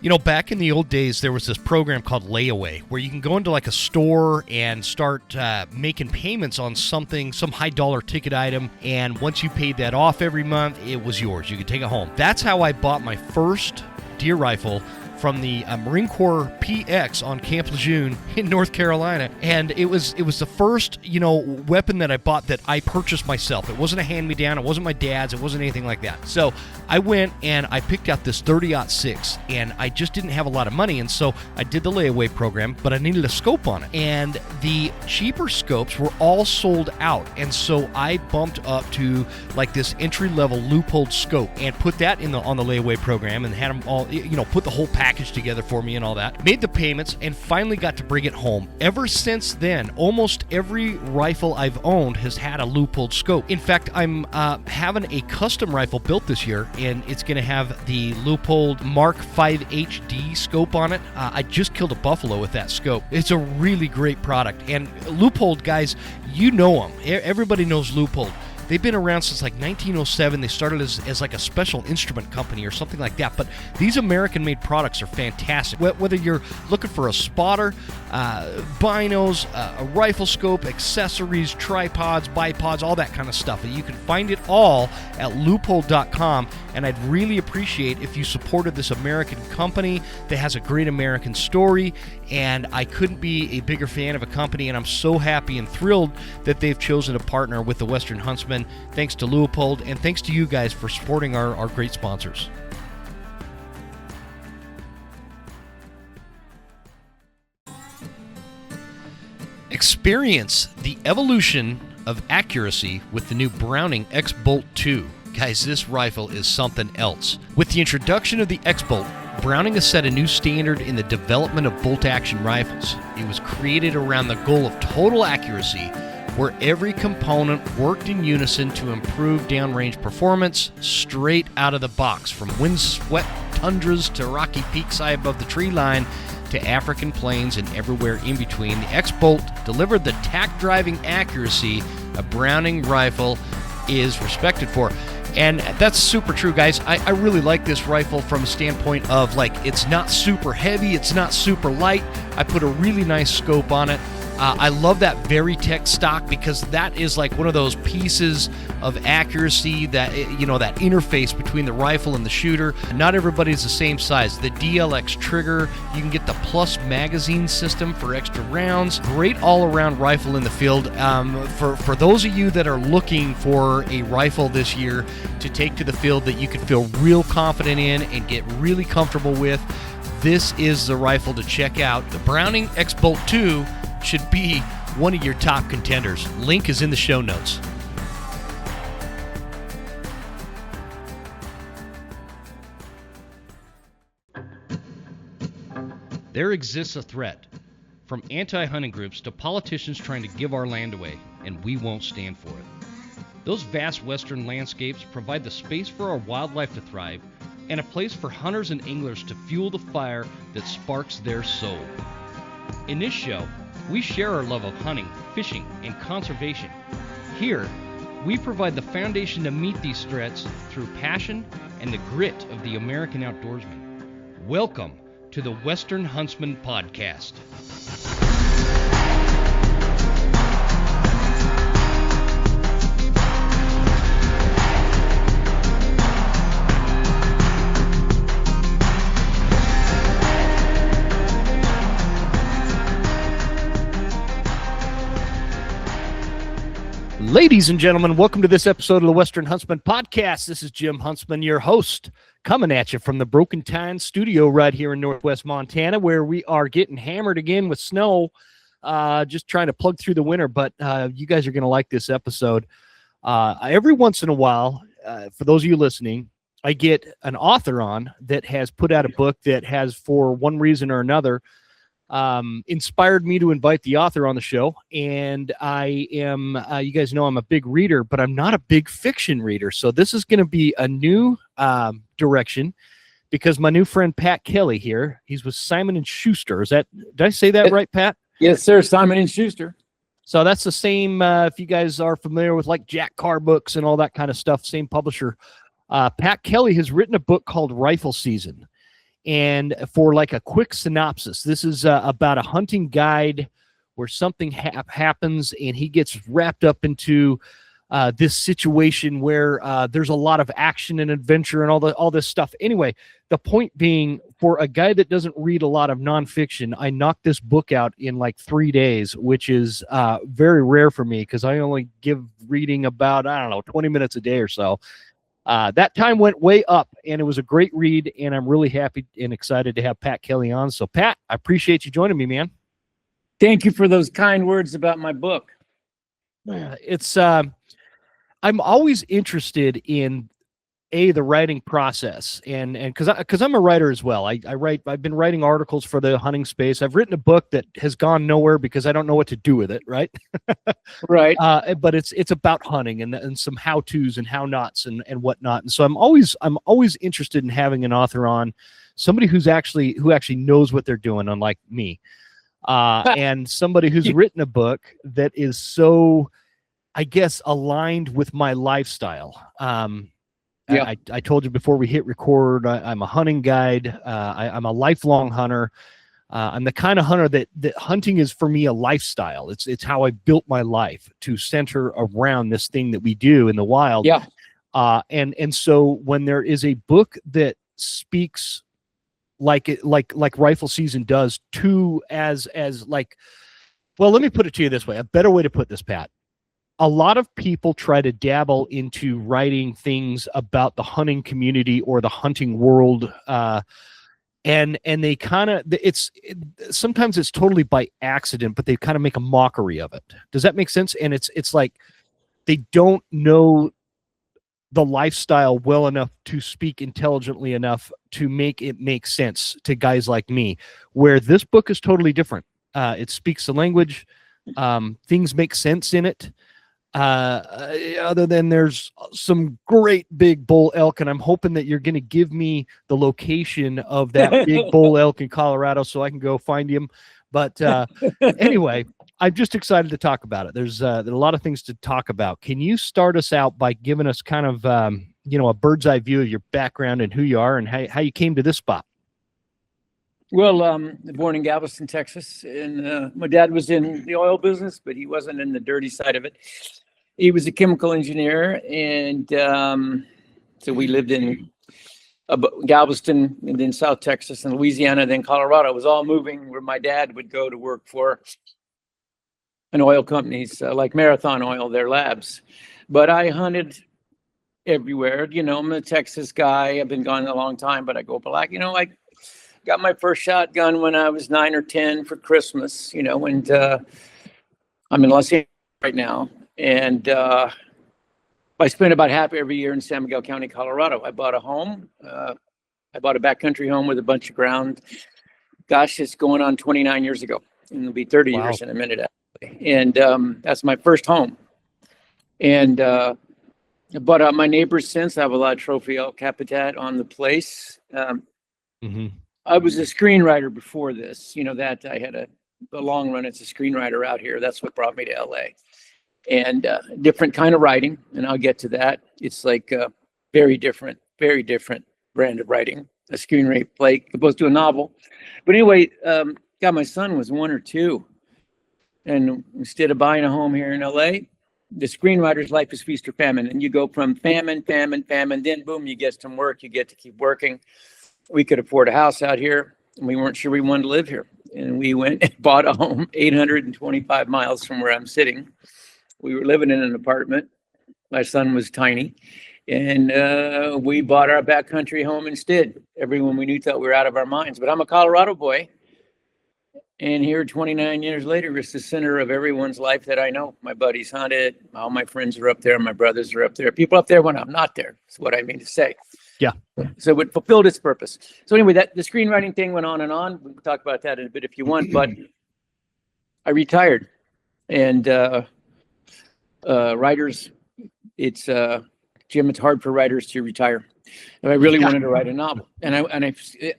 You know, back in the old days, there was this program called Layaway, where you can go into like a store and start making payments on something, some high dollar ticket item, and once you paid that off every month, it was yours. You could take it home. That's how I bought my first deer rifle from the Marine Corps PX on Camp Lejeune in North Carolina, and it was the first, weapon that I bought that I purchased myself. It wasn't a hand-me-down, it wasn't my dad's, it wasn't anything like that. So I went and I picked out this 30-06, and I just didn't have a lot of money, and so I did the layaway program, but I needed a scope on it, and the cheaper scopes were all sold out, and so I bumped up to like this entry-level Leupold scope and put that on the layaway program and had them all, put the whole package together for me and all that. Made the payments and finally got to bring it home. Ever since then, almost every rifle I've owned has had a Leupold scope. In fact, I'm having a custom rifle built this year, and it's going to have the Leupold Mark 5 HD scope on it. I just killed a buffalo with that scope. It's a really great product. And Leupold, guys, you know them. Everybody knows Leupold. They've been around since like 1907. They started as like a special instrument company or something like that. But these American-made products are fantastic. Whether you're looking for a spotter, binos, a rifle scope, accessories, tripods, bipods, all that kind of stuff. You can find it all at Leupold.com. And I'd really appreciate if you supported this American company that has a great American story. And I couldn't be a bigger fan of a company. And I'm so happy and thrilled that they've chosen to partner with the Western Huntsman. Thanks to Leupold, and thanks to you guys for supporting our great sponsors. Experience the evolution of accuracy with the new Browning X-Bolt 2. Guys, this rifle is something else. With the introduction of the X-Bolt, Browning has set a new standard in the development of bolt-action rifles. It was created around the goal of total accuracy, where every component worked in unison to improve downrange performance straight out of the box, from windswept tundras to rocky peaks high above the tree line to African plains and everywhere in between. The X-Bolt delivered the tack-driving accuracy a Browning rifle is respected for. And that's super true, guys. I really like this rifle from a standpoint of, like, it's not super heavy, it's not super light. I put a really nice scope on it. I love that Veritech stock because that is like one of those pieces of accuracy that, that interface between the rifle and the shooter. Not everybody's the same size. The DLX trigger, you can get the plus magazine system for extra rounds. Great all-around rifle in the field. For those of you that are looking for a rifle this year to take to the field that you can feel real confident in and get really comfortable with, this is the rifle to check out. The Browning X-Bolt 2 should be one of your top contenders. Link is in the show notes. There exists a threat, from anti-hunting groups to politicians trying to give our land away, and we won't stand for it. Those vast western landscapes provide the space for our wildlife to thrive and a place for hunters and anglers to fuel the fire that sparks their soul. In this show, we share our love of hunting, fishing, and conservation. Here, we provide the foundation to meet these threats through passion and the grit of the American outdoorsman. Welcome to the Western Huntsman Podcast. Ladies and gentlemen, welcome to this episode of the Western Huntsman Podcast. This is Jim Huntsman, your host, coming at you from the Broken Tine studio right here in Northwest Montana, where we are getting hammered again with snow, just trying to plug through the winter. But you guys are going to like this episode. Every once in a while, for those of you listening, I get an author on that has put out a book that has, for one reason or another, inspired me to invite the author on the show. And I am, you guys know I'm a big reader, but I'm not a big fiction reader. So this is going to be a new direction, because my new friend Pat Kelly here, he's with Simon & Schuster. Did I say that right, Pat? Yes, sir. Simon & Schuster. So that's the same, if you guys are familiar with like Jack Carr books and all that kind of stuff, same publisher. Pat Kelly has written a book called Rifle Season. And for like a quick synopsis, this is about a hunting guide where something happens and he gets wrapped up into this situation where there's a lot of action and adventure and all this stuff. Anyway, the point being, for a guy that doesn't read a lot of nonfiction, I knocked this book out in like 3 days, which is very rare for me because I only give reading about, 20 minutes a day or so. That time went way up, and it was a great read, and I'm really happy and excited to have Pat Kelly on. So, Pat, I appreciate you joining me, man. Thank you for those kind words about my book. It's I'm always interested in the writing process, and because I'm a writer as well. I've been writing articles for the hunting space. I've written a book that has gone nowhere because I don't know what to do with it, right? Right. But it's about hunting and some how-tos and how-nots and whatnot. And so I'm always interested in having an author on, somebody who actually knows what they're doing, unlike me. And somebody who's written a book that is so, I guess, aligned with my lifestyle. I told you before we hit record, I'm a hunting guide. I'm a lifelong hunter. I'm the kind of hunter that hunting is for me a lifestyle. It's how I built my life to center around this thing that we do in the wild. Yeah. And so when there is a book that speaks like Rifle Season does to as like, well, let me put it to you this way. A better way to put this, Pat. A lot of people try to dabble into writing things about the hunting community or the hunting world, and they kind of sometimes it's totally by accident, but they kind of make a mockery of it. Does that make sense? And it's like they don't know the lifestyle well enough to speak intelligently enough to make it make sense to guys like me, where this book is totally different. It speaks the language. Things make sense in it. Other than there's some great big bull elk, and I'm hoping that you're going to give me the location of that big bull elk in Colorado so I can go find him. But anyway, I'm just excited to talk about it. There's a lot of things to talk about. Can you start us out by giving us kind of a bird's eye view of your background and who you are and how you came to this spot? Well, born in Galveston, Texas, and my dad was in the oil business, but he wasn't in the dirty side of it. He was a chemical engineer, and so we lived in Galveston, and then South Texas, and Louisiana, then Colorado. It was all moving where my dad would go to work for an oil companies like Marathon Oil, their labs. But I hunted everywhere. I'm a Texas guy. I've been gone a long time, but I go black. I got my first shotgun when I was 9 or 10 for Christmas, and I'm in Los Angeles right now. And I spent about half every year in San Miguel County, Colorado. I bought a home. I bought a backcountry home with a bunch of ground. Gosh, it's going on 29 years ago. And it'll be 30 Wow. years in a minute, actually. And that's my first home. And but my neighbors since, I have a lot of trophy elk habitat on the place. I was a screenwriter before this, that I had a long run as a screenwriter out here. That's what brought me to LA. And different kind of writing, and I'll get to that. It's like very different brand of writing, a screenplay opposed to a novel. But anyway, God, my son was 1 or 2. And instead of buying a home here in LA, the screenwriter's life is feast or famine. And you go from famine, then boom, you get some work, you get to keep working. We could afford a house out here, and we weren't sure we wanted to live here. And we went and bought a home 825 miles from where I'm sitting. We were living in an apartment. My son was tiny. And we bought our backcountry home instead. Everyone we knew thought we were out of our minds. But I'm a Colorado boy. And here 29 years later, it's the center of everyone's life that I know. My buddies hunted. All my friends are up there. My brothers are up there. People up there when I'm not there. That's what I mean to say. Yeah. So it fulfilled its purpose. So anyway, the screenwriting thing went on and on. We can talk about that in a bit if you want. But I retired. And writers, it's Jim, it's hard for writers to retire. And I really wanted to write a novel, and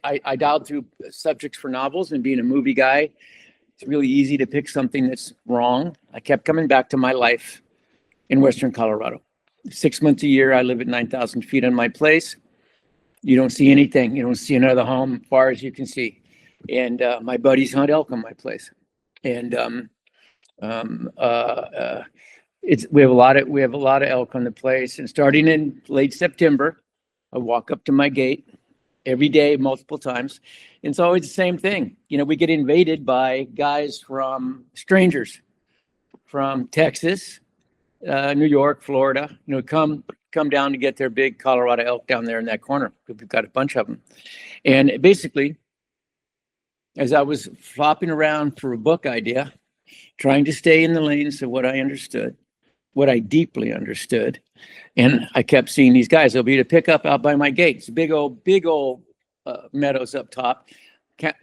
I dialed through subjects for novels, and being a movie guy, it's really easy to pick something that's wrong. I kept coming back to my life in Western Colorado. 6 months a year, I live at 9,000 feet on my place. You don't see anything. You don't see another home as far as you can see. And my buddies hunt elk on my place. And we have a lot of elk on the place. And starting in late September, I walk up to my gate every day, multiple times. And it's always the same thing. We get invaded by guys from strangers from Texas, New York, Florida, come down to get their big Colorado elk down there in that corner. We've got a bunch of them. And basically, as I was flopping around for a book idea, trying to stay in the lanes of what I understood, what I deeply understood, and I kept seeing these guys. They'll be to pick up out by my gate. It's big old meadows up top.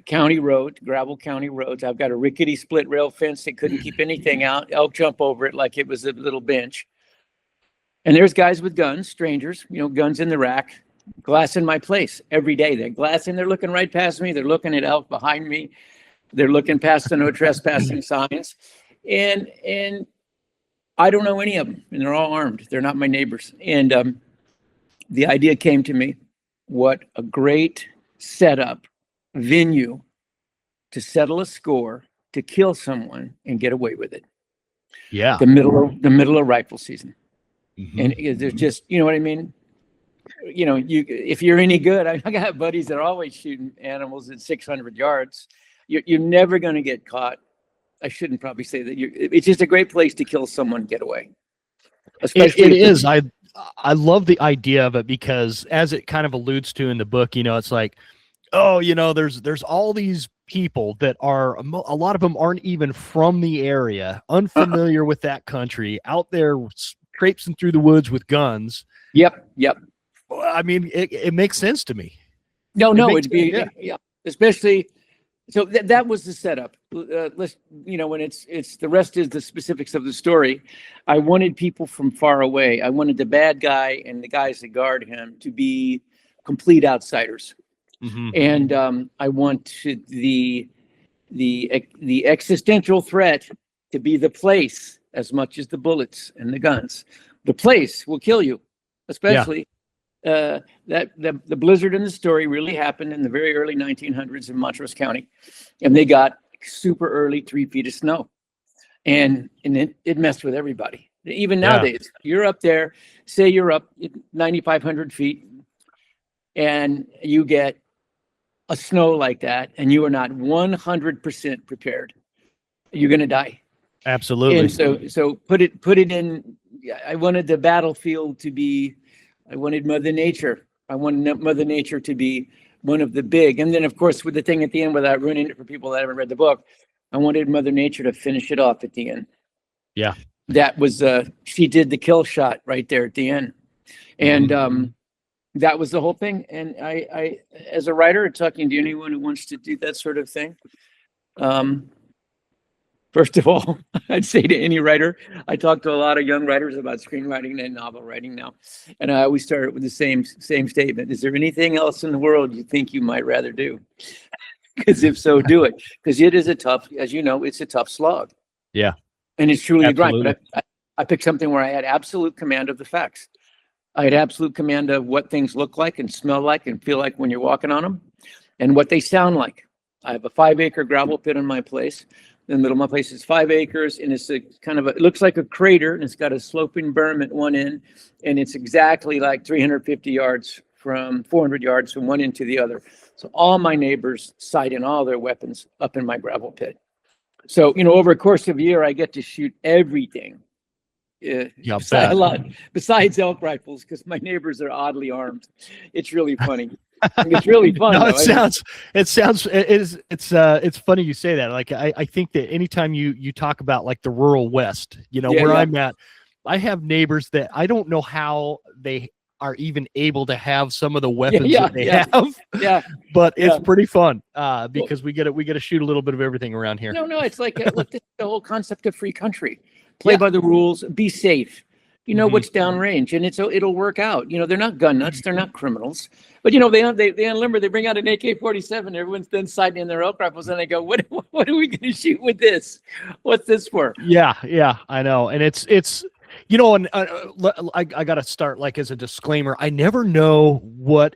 County road, gravel county roads. I've got a rickety split rail fence that couldn't keep anything out. Elk jump over it like it was a little bench. And there's guys with guns, strangers, guns in the rack, glassing my place every day. They're glassing, they're looking right past me. They're looking at elk behind me. They're looking past the no trespassing signs. And I don't know any of them, and they're all armed. They're not my neighbors. And the idea came to me, what a great setup venue to settle a score, to kill someone and get away with it. Yeah. The middle of rifle season. Mm-hmm. And there's just, you know what I mean? If you're any good, I got buddies that are always shooting animals at 600 yards. You're never going to get caught. I shouldn't probably say that. It's just a great place to kill someone, get away. Especially it is. I love the idea of it because, as it kind of alludes to in the book, it's like, there's all these people that are, a lot of them aren't even from the area, unfamiliar with that country, out there traipsing through the woods with guns. Yep. I mean, it makes sense to me. It'd be, yeah. Especially, so that was the setup. When it's the rest is the specifics of the story. I wanted people from far away. I wanted the bad guy and the guys that guard him to be complete outsiders. Mm-hmm. And I wanted the existential threat to be the place as much as the bullets and the guns. The place will kill you, especially that the blizzard in the story really happened in the very early 1900s in Montrose County, and they got super early 3 feet of snow, and it messed with everybody. Even nowadays, you're up there, say you're up 9,500 feet, and you get a snow like that, and you are not 100% prepared, you're going to die. Absolutely. And so put it in. I wanted the battlefield to be. I wanted Mother Nature. I wanted Mother Nature to be one of the big. And then, of course, with the thing at the end, without ruining it for people that haven't read the book, I wanted Mother Nature to finish it off at the end. Yeah. That was she did the kill shot right there at the end, and that was the whole thing. And I as a writer, talking to anyone who wants to do that sort of thing, first of all, I'd say to any writer, I talk to a lot of young writers about screenwriting and novel writing now, and I always start with the same statement: is there anything else in the world you think you might rather do? Because if so, do it. Because it is a tough, as you know, it's a tough slog. Yeah. And it's truly a grind. But I picked something where I had absolute command of the facts. I had absolute command of what things look like and smell like and feel like when you're walking on them, and what they sound like. I have a 5-acre gravel pit in my place. In the middle of my place is 5 acres, and it's a kind of it looks like a crater, and it's got a sloping berm at one end, and it's exactly like 350 yards from 400 yards from one end to the other. So all my neighbors sight in all their weapons up in my gravel pit. So, over a course of a year, I get to shoot everything. A lot besides elk rifles, because my neighbors are oddly armed. It's really funny. It's really fun. No, it's funny you say that. Like, I think that anytime you talk about like the rural West, I'm at, I have neighbors that I don't know how they are even able to have some of the weapons that they have. Yeah. But it's pretty fun because we get to shoot a little bit of everything around here. No, it's like look, the whole concept of free country. Play by the rules, be safe. What's downrange, and it'll work out. They're not gun nuts, they're not criminals. But they unlimber, they bring out an AK-47, everyone's then sighting in their elk rifles, and they go, what are we going to shoot with this? What's this for? Yeah, I know. And it's and I got to start, like, as a disclaimer, I never know what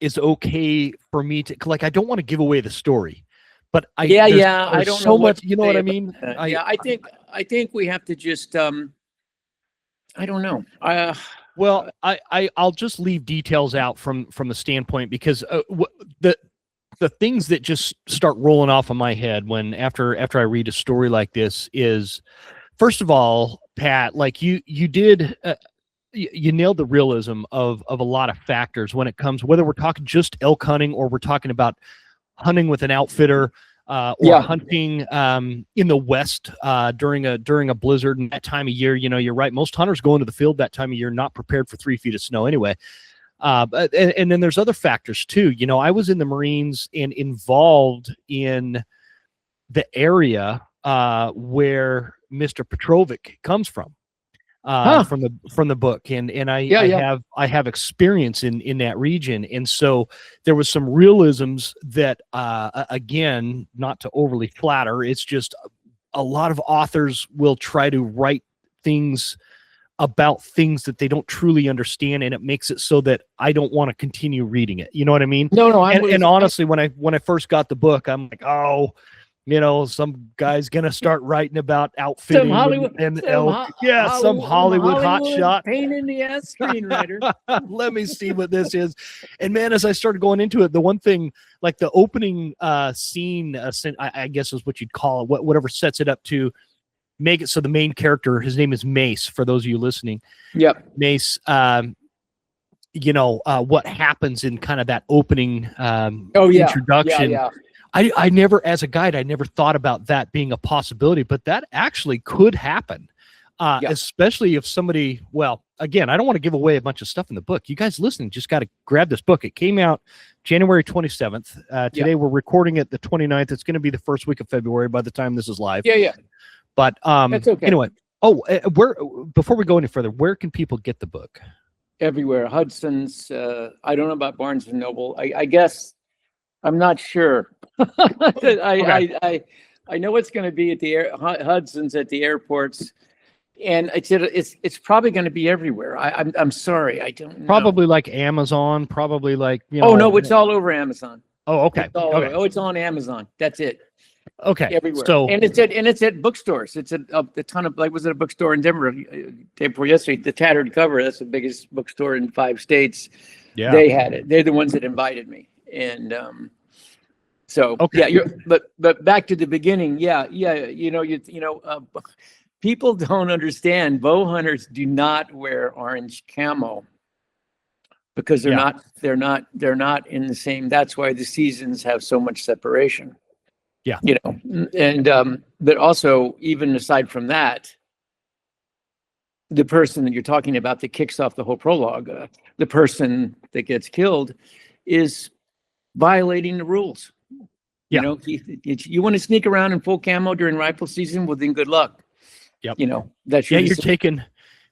is okay for me to, like, I don't want to give away the story, but I there's don't so know much, you know what I mean? I think we have to just I don't know. Well, I'll just leave details out from the standpoint, because the things that just start rolling off of my head after I read a story like this is, first of all, Pat, like you did, you nailed the realism of a lot of factors when it comes, whether we're talking just elk hunting or we're talking about hunting with an outfitter, or hunting in the West during a blizzard and that time of year. You know, you're right. Most hunters go into the field that time of year not prepared for 3 feet of snow anyway. And then there's other factors too. You know, I was in the Marines and involved in the area where Mr. Petrovic comes from. From the book, and I have experience in that region, and so there was some realisms that again, not to overly flatter, it's just a lot of authors will try to write things about things that they don't truly understand, and it makes it so that I don't want to continue reading it. You know what I mean? No, and honestly, when I first got the book, I'm like, oh, you know, some guy's gonna start writing about outfitting and elk. Some Hollywood hotshot pain in the ass screenwriter. Let me see what this is. And man, as I started going into it, the one thing, like the opening scene, I guess is what you'd call it, whatever sets it up to make it so the main character, his name is Mace, for those of you listening. Yep. Mace, you know, what happens in kind of that opening introduction. I never, as a guide, I never thought about that being a possibility, but that actually could happen, especially if somebody, well, again, I don't want to give away a bunch of stuff in the book. You guys listening just got to grab this book. It came out January 27th. Today we're recording it the 29th. It's going to be the first week of February by the time this is live. But that's okay. Anyway, before we go any further, where can people get the book? Everywhere. Hudson's, I don't know about Barnes and Noble. I guess, I'm not sure. I know it's going to be at the Hudson's at the airports, and it's probably going to be everywhere. I'm sorry, I don't know. Probably like Amazon. Probably like, you know. Oh no, it's all over Amazon. Oh, okay. It's on Amazon. That's it. Okay. Everywhere. So and it's at bookstores. It's at a ton of, like, was it a bookstore in Denver day before yesterday? The Tattered Cover. That's the biggest bookstore in 5 states. Yeah. They had it. They're the ones that invited me, and so but back to the beginning. People don't understand. Bow hunters do not wear orange camo because they're not in the same. That's why the seasons have so much separation. Yeah. You know, and but also, even aside from that, the person that you're talking about that kicks off the whole prologue, the person that gets killed, is violating the rules. You know, you want to sneak around in full camo during rifle season, well, then good luck. Yep. You know, that's you're taking,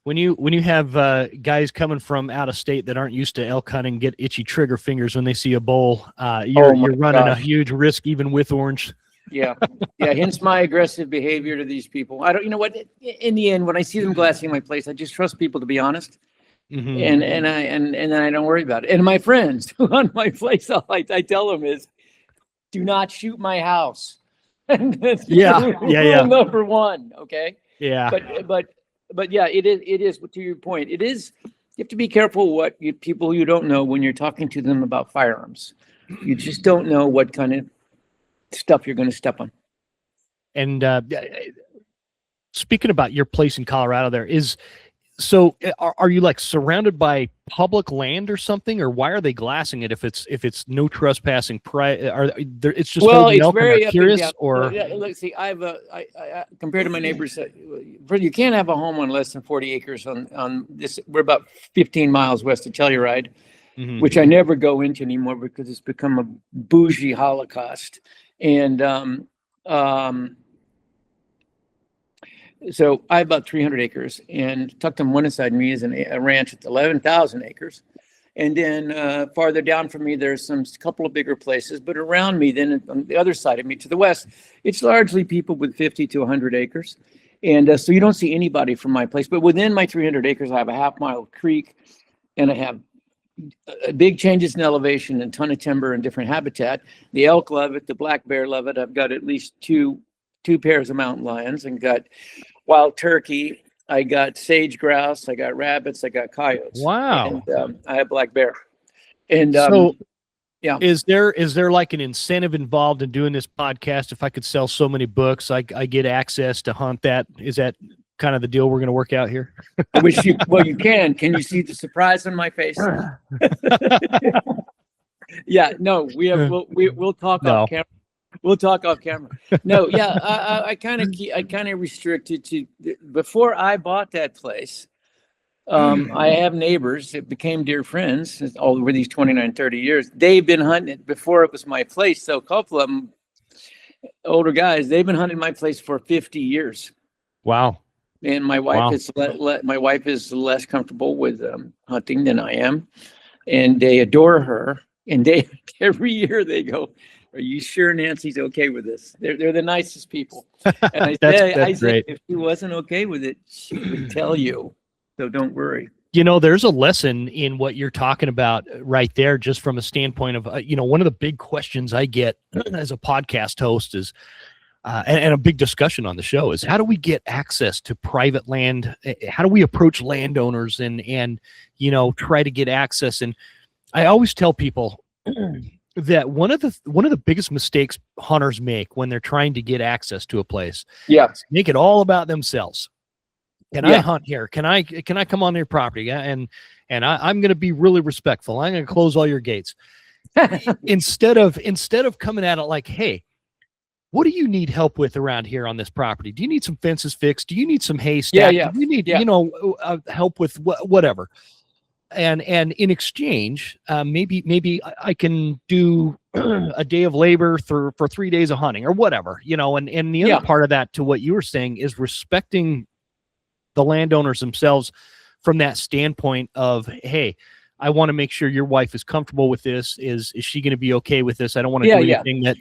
when you have guys coming from out of state that aren't used to elk hunting get itchy trigger fingers when they see a bull, you're running a huge risk even with orange. Hence my aggressive behavior to these people. I don't, you know what, in the end, when I see them glassing my place, I just trust people to be honest. Mm-hmm. And then I don't worry about it. And my friends who hunt my place, all I tell them is, do not shoot my house. Rule number one. Okay. Yeah. But yeah, it is to your point. It is, you have to be careful what people you don't know when you're talking to them about firearms. You just don't know what kind of stuff you're going to step on. And speaking about your place in Colorado, so are you like surrounded by public land or something, or why are they glassing it if it's no trespassing? It's just it's very curious, or let's see. I compared to my neighbors, you can't have a home on less than 40 acres on this. We're about 15 miles west of Telluride, which I never go into anymore because it's become a bougie holocaust. And so I have about 300 acres, and tucked on one side of me is a ranch at 11,000 acres. And then farther down from me, there's a couple of bigger places, but around me, then on the other side of me to the west, it's largely people with 50 to 100 acres. And so you don't see anybody from my place, but within my 300 acres, I have a half-mile creek, and I have, big changes in elevation and ton of timber and different habitat. The elk love it. The black bear love it. I've got at least two pairs of mountain lions and got wild turkey. I got sage grouse. I got rabbits. I got coyotes. Wow. And I have black bear. And so yeah. Is there like an incentive involved in doing this podcast? If I could sell so many books, I get access to hunt that. Is that kind of the deal we're going to work out here? I wish you, well, you can. Can you see the surprise on my face? Yeah, no, we'll talk off camera. We'll talk off camera. No, yeah, I kind of restricted to before I bought that place. I have neighbors that became dear friends all over these 29, 30 years. They've been hunting it before it was my place. So a couple of them, older guys, they've been hunting my place for 50 years. Wow. And my wife is less comfortable with hunting than I am, and they adore her. And they every year they go, "Are you sure Nancy's okay with this?" They're the nicest people. And I say, if she wasn't okay with it, she would tell you. So don't worry. You know, there's a lesson in what you're talking about right there, just from a standpoint of, one of the big questions I get as a podcast host is, and a big discussion on the show is, how do we get access to private land? How do we approach landowners and try to get access? And I always tell people that one of the biggest mistakes hunters make when they're trying to get access to a place, is make it all about themselves. Can I hunt here? Can I come on your property? And I'm going to be really respectful. I'm going to close all your gates. instead of coming at it like, hey, what do you need help with around here on this property? Do you need some fences fixed? Do you need some hay stacked? Do you need help with whatever? And in exchange, maybe I can do a day of labor for 3 days of hunting or whatever, and the other part of that, to what you were saying, is respecting the landowners themselves from that standpoint of, hey, I want to make sure your wife is comfortable with this. Is she going to be okay with this? I don't want to do anything that,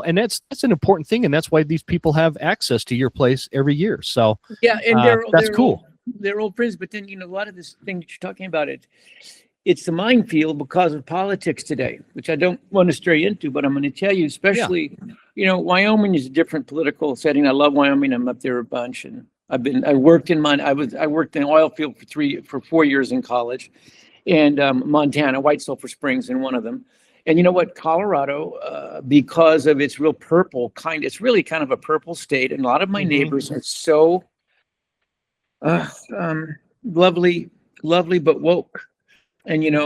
and that's an important thing. And that's why these people have access to your place every year. So and that's cool. They're old friends, but then, a lot of this thing that you're talking about, it's a minefield because of politics today, which I don't want to stray into, but I'm going to tell you, especially, Wyoming is a different political setting. I love Wyoming. I'm up there a bunch, and I worked in oil field for 4 years in college, and Montana, White Sulphur Springs in one of them. And you know what, Colorado, because of its real purple it's really kind of a purple state, and a lot of my neighbors are so lovely, but woke. And there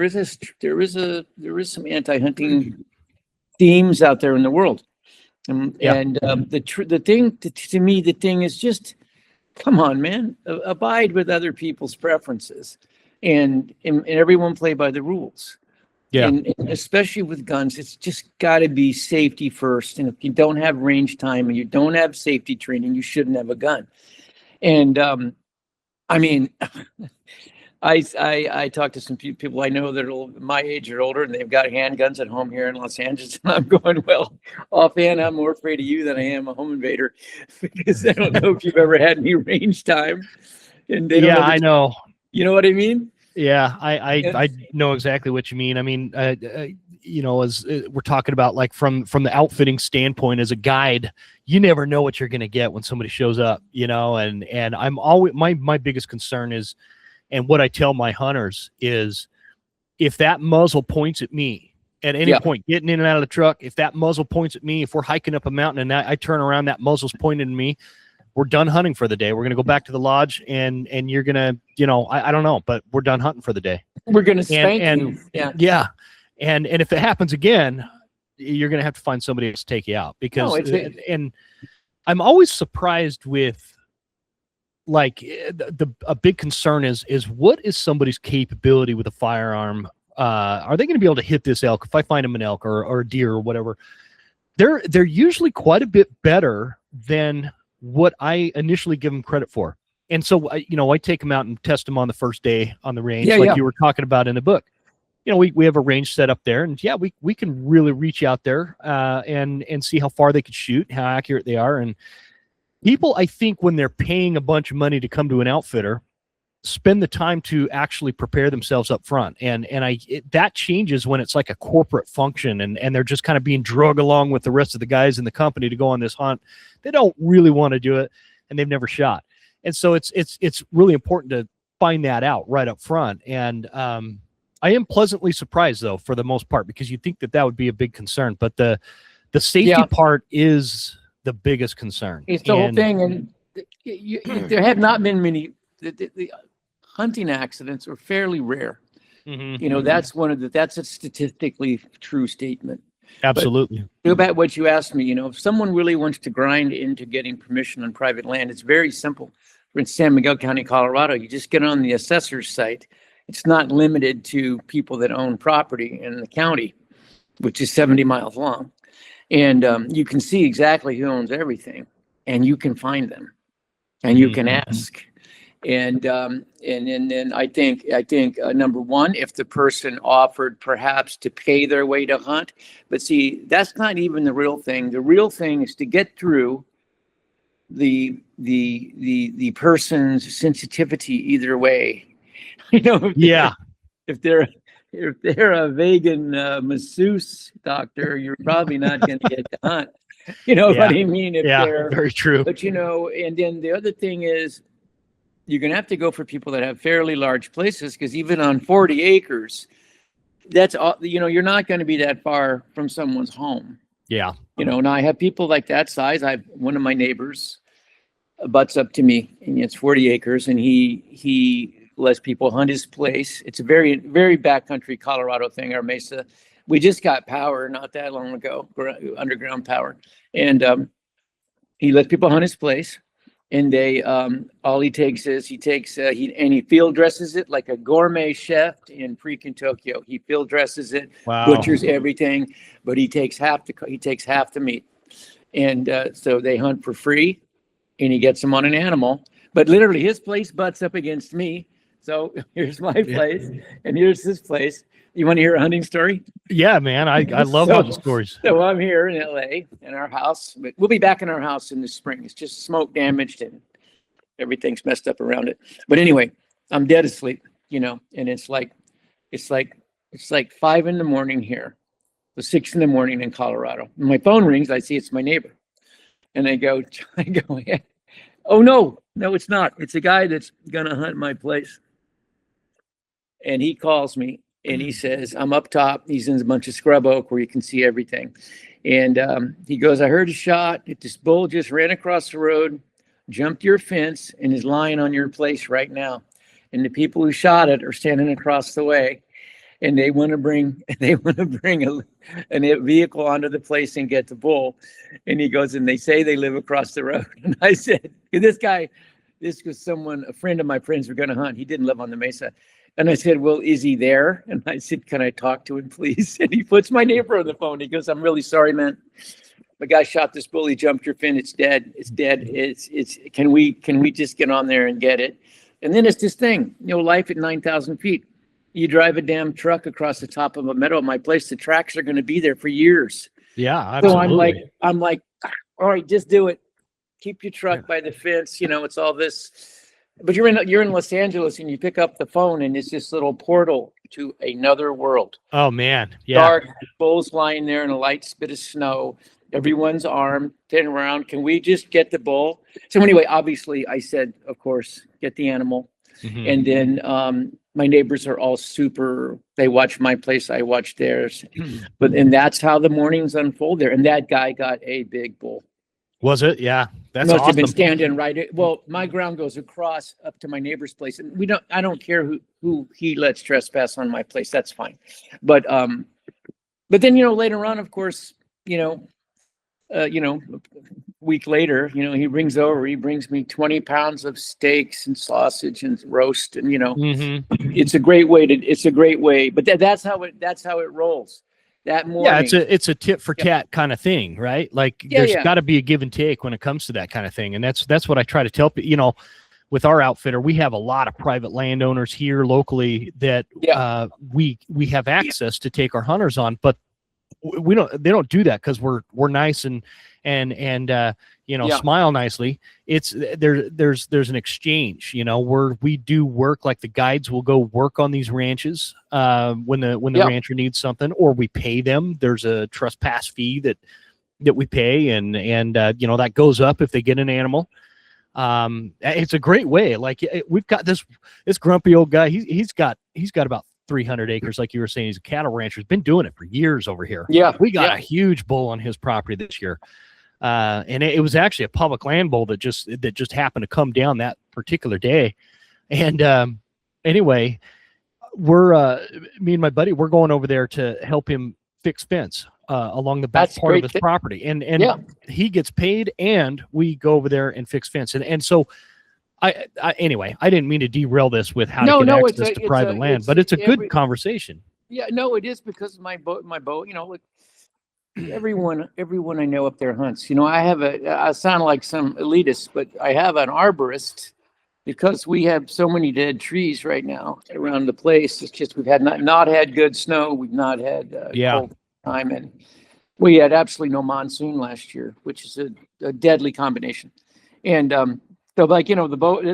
is some anti-hunting themes out there in the world. And the thing to me, the thing is just, come on, man, abide with other people's preferences, and everyone play by the rules. Yeah. And especially with guns, it's just got to be safety first. And if you don't have range time and you don't have safety training, you shouldn't have a gun. And I mean, I talk to some people I know that are my age or older, and they've got handguns at home here in Los Angeles. And I'm going, well, offhand, I'm more afraid of you than I am a home invader, because I don't know if you've ever had any range time. And they don't I know. You know what I mean? Yeah, I know exactly what you mean. I mean, as we're talking about, like from the outfitting standpoint, as a guide, you never know what you're going to get when somebody shows up, and I'm always, my biggest concern is, and what I tell my hunters is, if that muzzle points at me at any point, getting in and out of the truck, if that muzzle points at me, if we're hiking up a mountain and I turn around, that muzzle's pointed at me, we're done hunting for the day. We're going to go back to the lodge, and you're going to, I don't know, but we're done hunting for the day. We're going to spank you. Yeah. And if it happens again, you're going to have to find somebody else to take you out, because, and I'm always surprised with, like, a big concern is what is somebody's capability with a firearm? Are they going to be able to hit this elk if I find them an elk or a deer or whatever? They're usually quite a bit better than what I initially give them credit for. And so, I take them out and test them on the first day on the range, you were talking about in the book. We have a range set up there, and we can really reach out there and see how far they could shoot, how accurate they are. And people, I think, when they're paying a bunch of money to come to an outfitter, spend the time to actually prepare themselves up front. And that changes when it's like a corporate function and they're just kind of being drug along with the rest of the guys in the company to go on this hunt. They don't really want to do it, and they've never shot. And so it's really important to find that out right up front. And I am pleasantly surprised, though, for the most part, because you'd think that would be a big concern. But the safety part is the biggest concern. It's the whole thing. And there have not been many. The hunting accidents are fairly rare. Mm-hmm. That's a statistically true statement. Absolutely. But about what you asked me, if someone really wants to grind into getting permission on private land, it's very simple. We're in San Miguel County, Colorado. You just get on the assessor's site. It's not limited to people that own property in the county, which is 70 miles long. And you can see exactly who owns everything, and you can find them, and you can ask. And then I think number one, if the person offered perhaps to pay their way to hunt, but see, that's not even the real thing. The real thing is to get through the person's sensitivity either way. Yeah. If they're a vegan masseuse doctor, you're probably not going to get to hunt. What I mean? If they're very true. But and then the other thing is, you're going to have to go for people that have fairly large places, because even on 40 acres, that's all, you're not going to be that far from someone's home. Yeah. And I have people like that size. One of my neighbors butts up to me, and it's 40 acres, and he lets people hunt his place. It's a very, very backcountry Colorado thing, our mesa. We just got power not that long ago, underground power. And he lets people hunt his place. And they, all he takes is he field dresses it like a gourmet chef in freaking Tokyo. He field dresses it, butchers everything, but he takes half the meat. And so they hunt for free, and he gets them on an animal. But literally, his place butts up against me. So here's my place, and here's his place. You want to hear a hunting story? Yeah, man. I love hunting stories. So I'm here in LA in our house. But we'll be back in our house in the spring. It's just smoke damaged and everything's messed up around it. But anyway, I'm dead asleep, and it's like 5 a.m. here. It's 6 a.m. in Colorado. And my phone rings. I see it's my neighbor. And I go, yeah. Oh, no, it's not. It's a guy that's going to hunt my place. And he calls me. And he says, I'm up top. He's in a bunch of scrub oak where you can see everything. And he goes, I heard a shot. This bull just ran across the road, jumped your fence, and is lying on your place right now. And the people who shot it are standing across the way. And they want to bring a vehicle onto the place and get the bull. And he goes, and they say they live across the road. And I said, this was a friend of my friends were going to hunt. He didn't live on the mesa. And I said, well, is he there? And I said, can I talk to him, please? And he puts my neighbor on the phone. He goes, I'm really sorry, man. The guy shot this bull. He jumped your fin. It's dead. It's dead. Can we just get on there and get it? And then it's this thing, life at 9,000 feet. You drive a damn truck across the top of a meadow at my place. The tracks are going to be there for years. Yeah, absolutely. So I'm like, all right, just do it. Keep your truck by the fence. It's all this. But you're in Los Angeles, and you pick up the phone, and it's this little portal to another world. Oh man, yeah. Dark, bulls lying there in a light spit of snow. Everyone's armed, turn around. Can we just get the bull? So anyway, obviously, I said, of course, get the animal. Mm-hmm. And then my neighbors are all super. They watch my place, I watch theirs. And that's how the mornings unfold there. And that guy got a big bull. Was it? Yeah, that's must awesome. Have been standing right. Well, my ground goes across up to my neighbor's place, and I don't care who he lets trespass on my place. That's fine. But then later on, of course, a week later, he brings me 20 pounds of steaks and sausage and roast, and mm-hmm. It's a great way. But that's how it rolls. That morning. Yeah, it's a tit for tat kind of thing, right? Like there's got to be a give and take when it comes to that kind of thing. And that's what I try to tell people, with our outfitter, we have a lot of private landowners here locally that we have access to take our hunters on, but they don't do that because we're nice and Yeah. smile nicely. It's there's an exchange, where we do work, like the guides will go work on these ranches when the Yeah. rancher needs something, or we pay them. There's a trespass fee that we pay, and that goes up if they get an animal. It's a great way. Like, we've got this grumpy old guy. He's got about 300 acres. Like you were saying, he's a cattle rancher. He's been doing it for years over here. Yeah. We got a huge bull on his property this year. And it was actually a public land bull that just happened to come down that particular day. And anyway, we're me and my buddy, we're going over there to help him fix fence along the back part of his property. And he gets paid, and we go over there and fix fence. And so anyway, I didn't mean to derail this with how to get access to private land, but it's a good conversation. Yeah, no, it is, because my boat, like, everyone I know up there hunts. I sound like some elitist, but I have an arborist, because we have so many dead trees right now around the place. It's just, we've had not had good snow. We've not had cold time, and we had absolutely no monsoon last year, which is a deadly combination. And so, like, the boat,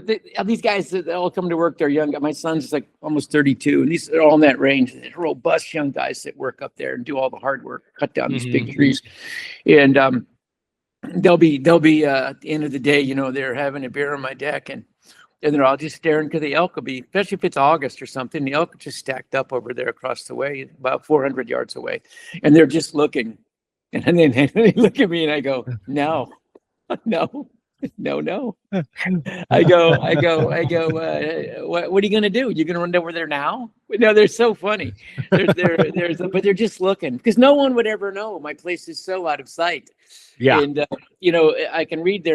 these guys that all come to work, they're young. My son's like almost 32, and they're all in that range. They're robust young guys that work up there and do all the hard work, cut down these big trees. And they'll be at the end of the day, they're having a beer on my deck, and they're all just staring, because the elk will be, especially if it's August or something, the elk are just stacked up over there across the way, about 400 yards away, and they're just looking. And then they look at me, and I go, no. I go, what are you going to do? You're going to run over there now? No, they're so funny. But they're just looking, because no one would ever know. My place is so out of sight. Yeah. And, I can read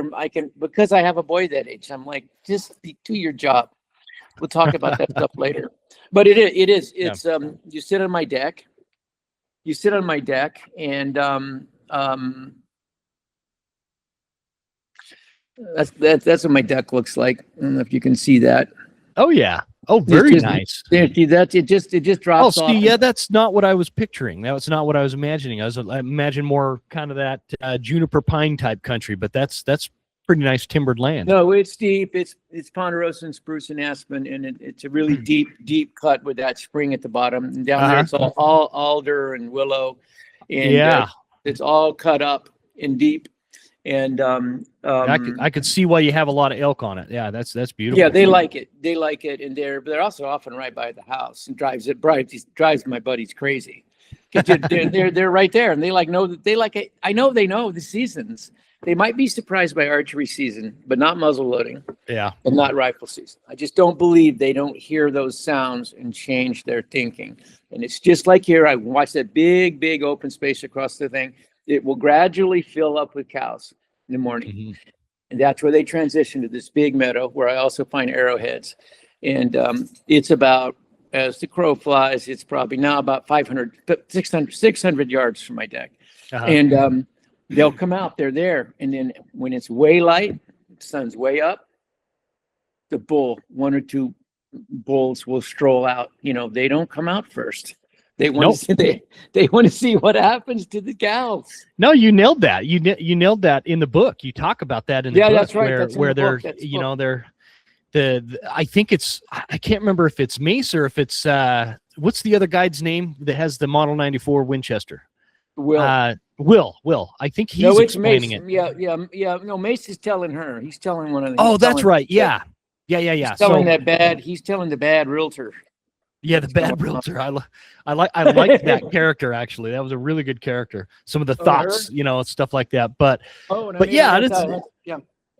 because I have a boy that age. I'm like, just do your job. We'll talk about that stuff later. But it's you sit on my deck. And, that's what my deck looks like. I don't know if you can see that. Oh yeah. Oh, very nice. See that? It just drops off. Yeah, that's not what I was picturing. That was not what I was imagining. I imagine more kind of that juniper pine type country, but that's pretty nice timbered land. No, it's deep. It's ponderosa and spruce and aspen, and it's a really deep cut with that spring at the bottom. And down there, it's all alder and willow, and it's all cut up and deep. And I could see why you have a lot of elk on it. Yeah, that's beautiful. Yeah, they like it. And they're also often right by the house, and drives my buddies crazy. They're right there, and they know that they like it. I know they know the seasons. They might be surprised by archery season, but not muzzle loading. Yeah, and not rifle season. I just don't believe they don't hear those sounds and change their thinking. And it's just like here. I watch that big open space across the thing. It will gradually fill up with cows in the morning. And that's where they transition to this big meadow, where I also find arrowheads. And it's about, as the crow flies, it's probably now about 600 yards from my deck. And they'll come out, they're there. And then when it's way light, the sun's way up, the bull, one or two bulls will stroll out. They don't come out first. They want to see what happens to the cows. No, you nailed that. You nailed that in the book. You talk about that in the book. Yeah, that's right. Where they're, they're I think I can't remember if it's Mace or if it's what's the other guide's name that has the Model 94 Winchester? Will. I think he's explaining it. Yeah. No, Mace is telling her. He's telling one of them. Oh, that's right. Yeah. He's telling he's telling the bad realtor. Yeah, the bad realtor. I like that character, actually. That was a really good character. Some of the thoughts, stuff like that. But I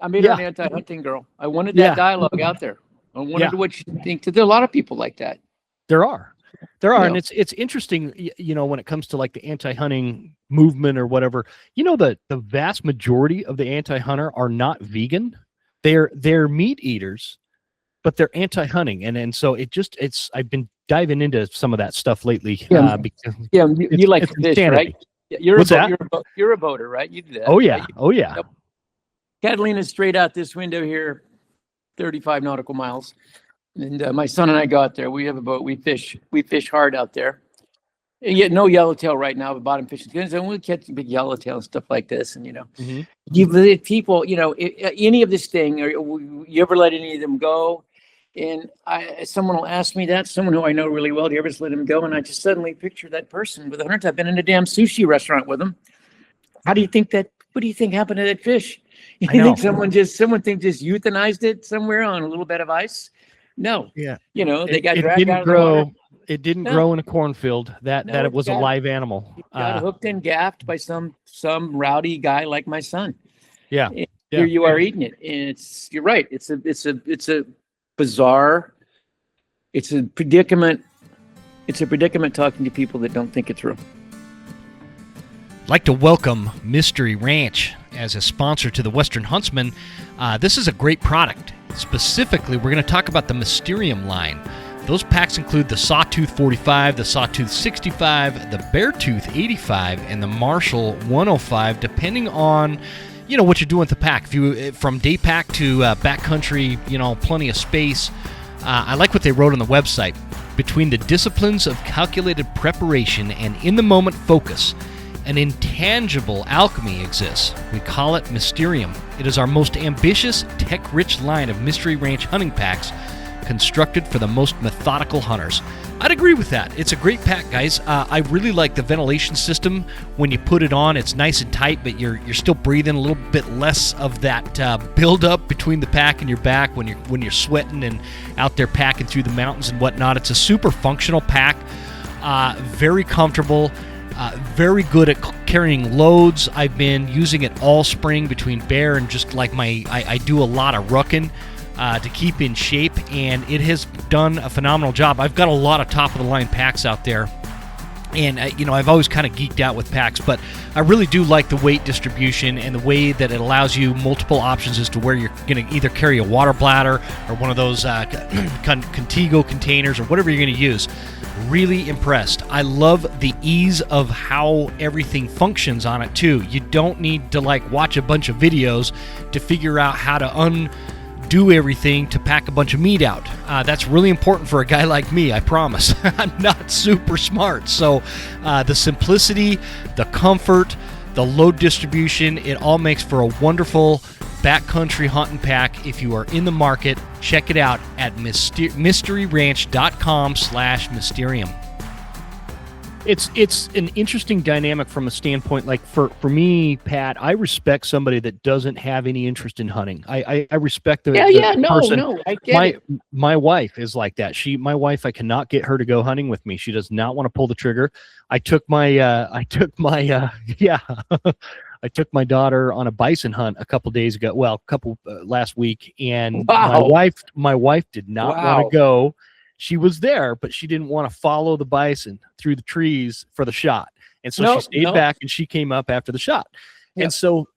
made her an anti-hunting girl. I wanted that dialogue out there. I wanted what you think. There are a lot of people like that. There are, and it's interesting. When it comes to like the anti-hunting movement or whatever. The vast majority of the anti-hunter are not vegan. They're meat eaters, but they're anti-hunting, and so I've been diving into some of that stuff lately. Because you like fish, insanity. Right? You're a boater, right? You do that. Oh yeah, right? Oh yeah. Yep. Catalina's straight out this window here, 35 nautical miles, and my son and I go out there. We have a boat. We fish hard out there, Yeah, no yellowtail right now, but bottom fishing good. And we catch big yellowtail and stuff like this. And, you people, any of this thing, or you ever let any of them go? And someone will ask me that, someone who I know really well, do you ever just let him go? And I just suddenly picture that person with I've been in a damn sushi restaurant with him. What do you think happened to that fish? You think someone just euthanized it somewhere on a little bed of ice? No. Yeah. They got dragged out of the water. It didn't grow in a cornfield. It was a live animal. Got hooked and gaffed by some rowdy guy like my son. Yeah. Here you are eating it. And you're right. It's a bizarre, it's a predicament. It's a predicament talking to people that don't think it's real. I'd like to welcome Mystery Ranch as a sponsor to the Western Huntsman. This is a great product. Specifically, we're going to talk about the Mysterium line. Those packs include the Sawtooth 45, the Sawtooth 65, the Beartooth 85, and the Marshall 105, depending on what you're doing with the pack. If you from day pack to backcountry, plenty of space. I like what they wrote on the website. Between the disciplines of calculated preparation and in-the-moment focus, an intangible alchemy exists. We call it Mysterium. It is our most ambitious, tech-rich line of Mystery Ranch hunting packs, constructed for the most methodical hunters. I'd agree with that. It's a great pack, guys. I really like the ventilation system. When you put it on, it's nice and tight, but you're still breathing a little bit less of that buildup between the pack and your back when you're sweating and out there packing through the mountains and whatnot. It's a super functional pack, very comfortable, very good at carrying loads. I've been using it all spring between bear and just like I do a lot of rucking to keep in shape, and it has done a phenomenal job. I've got a lot of top-of-the-line packs out there, and I've always kind of geeked out with packs, but I really do like the weight distribution and the way that it allows you multiple options as to where you're going to either carry a water bladder or one of those Contigo containers or whatever you're going to use. Really impressed. I love the ease of how everything functions on it, too. You don't need to watch a bunch of videos to figure out how to undo everything to pack a bunch of meat out. That's really important for a guy like me, I promise. I'm not super smart. So the simplicity, the comfort, the load distribution, it all makes for a wonderful backcountry hunting pack. If you are in the market, check it out at mysteryranch.com/mysterium. It's an interesting dynamic from a standpoint, for me, Pat, I respect somebody that doesn't have any interest in hunting. I respect the person. No, I get it. My wife is like that. My wife, I cannot get her to go hunting with me. She does not want to pull the trigger. I took my daughter on a bison hunt a couple days ago. Well, last week, and wow. my wife did not want to go. She was there, but she didn't want to follow the bison through the trees for the shot. And so she stayed back, and she came up after the shot. Yep. And so,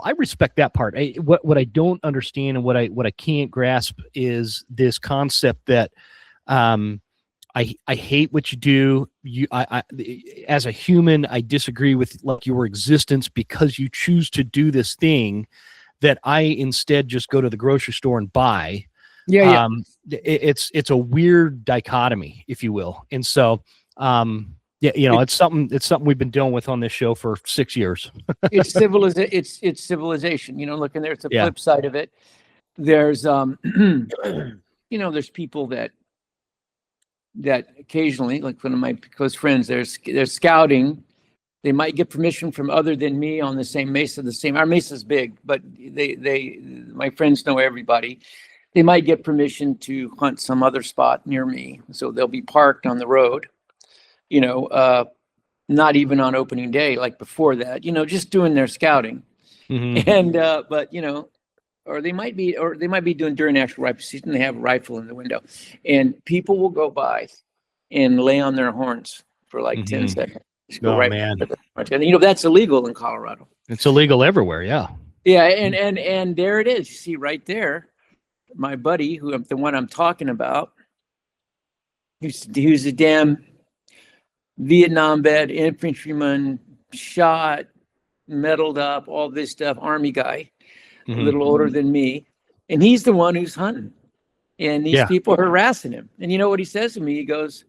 I respect that part. What I don't understand and what I can't grasp is this concept that I hate what you do. As a human, I disagree with your existence because you choose to do this thing that I instead just go to the grocery store and buy. Yeah. It's a weird dichotomy, if you will. And so, it's something we've been dealing with on this show for 6 years. It's civilization, looking there. It's the flip side of it. There's, there's people that occasionally, like one of my close friends, they're scouting. They might get permission from other than me on the same mesa. Our mesa's big, but my friends know everybody. They might get permission to hunt some other spot near me. So they'll be parked on the road, not even on opening day, like before that, just doing their scouting. Mm-hmm. And, or they might be doing during actual rifle season. They have a rifle in the window, and people will go by and lay on their horns for 10 seconds. Man. And, that's illegal in Colorado. It's illegal everywhere. Yeah. Yeah. And there it is. You see right there. My buddy, the one I'm talking about, he was a damn Vietnam vet, infantryman, shot, medaled up, all this stuff, Army guy, a little older than me. And he's the one who's hunting. And these people are harassing him. And you know what he says to me? He goes,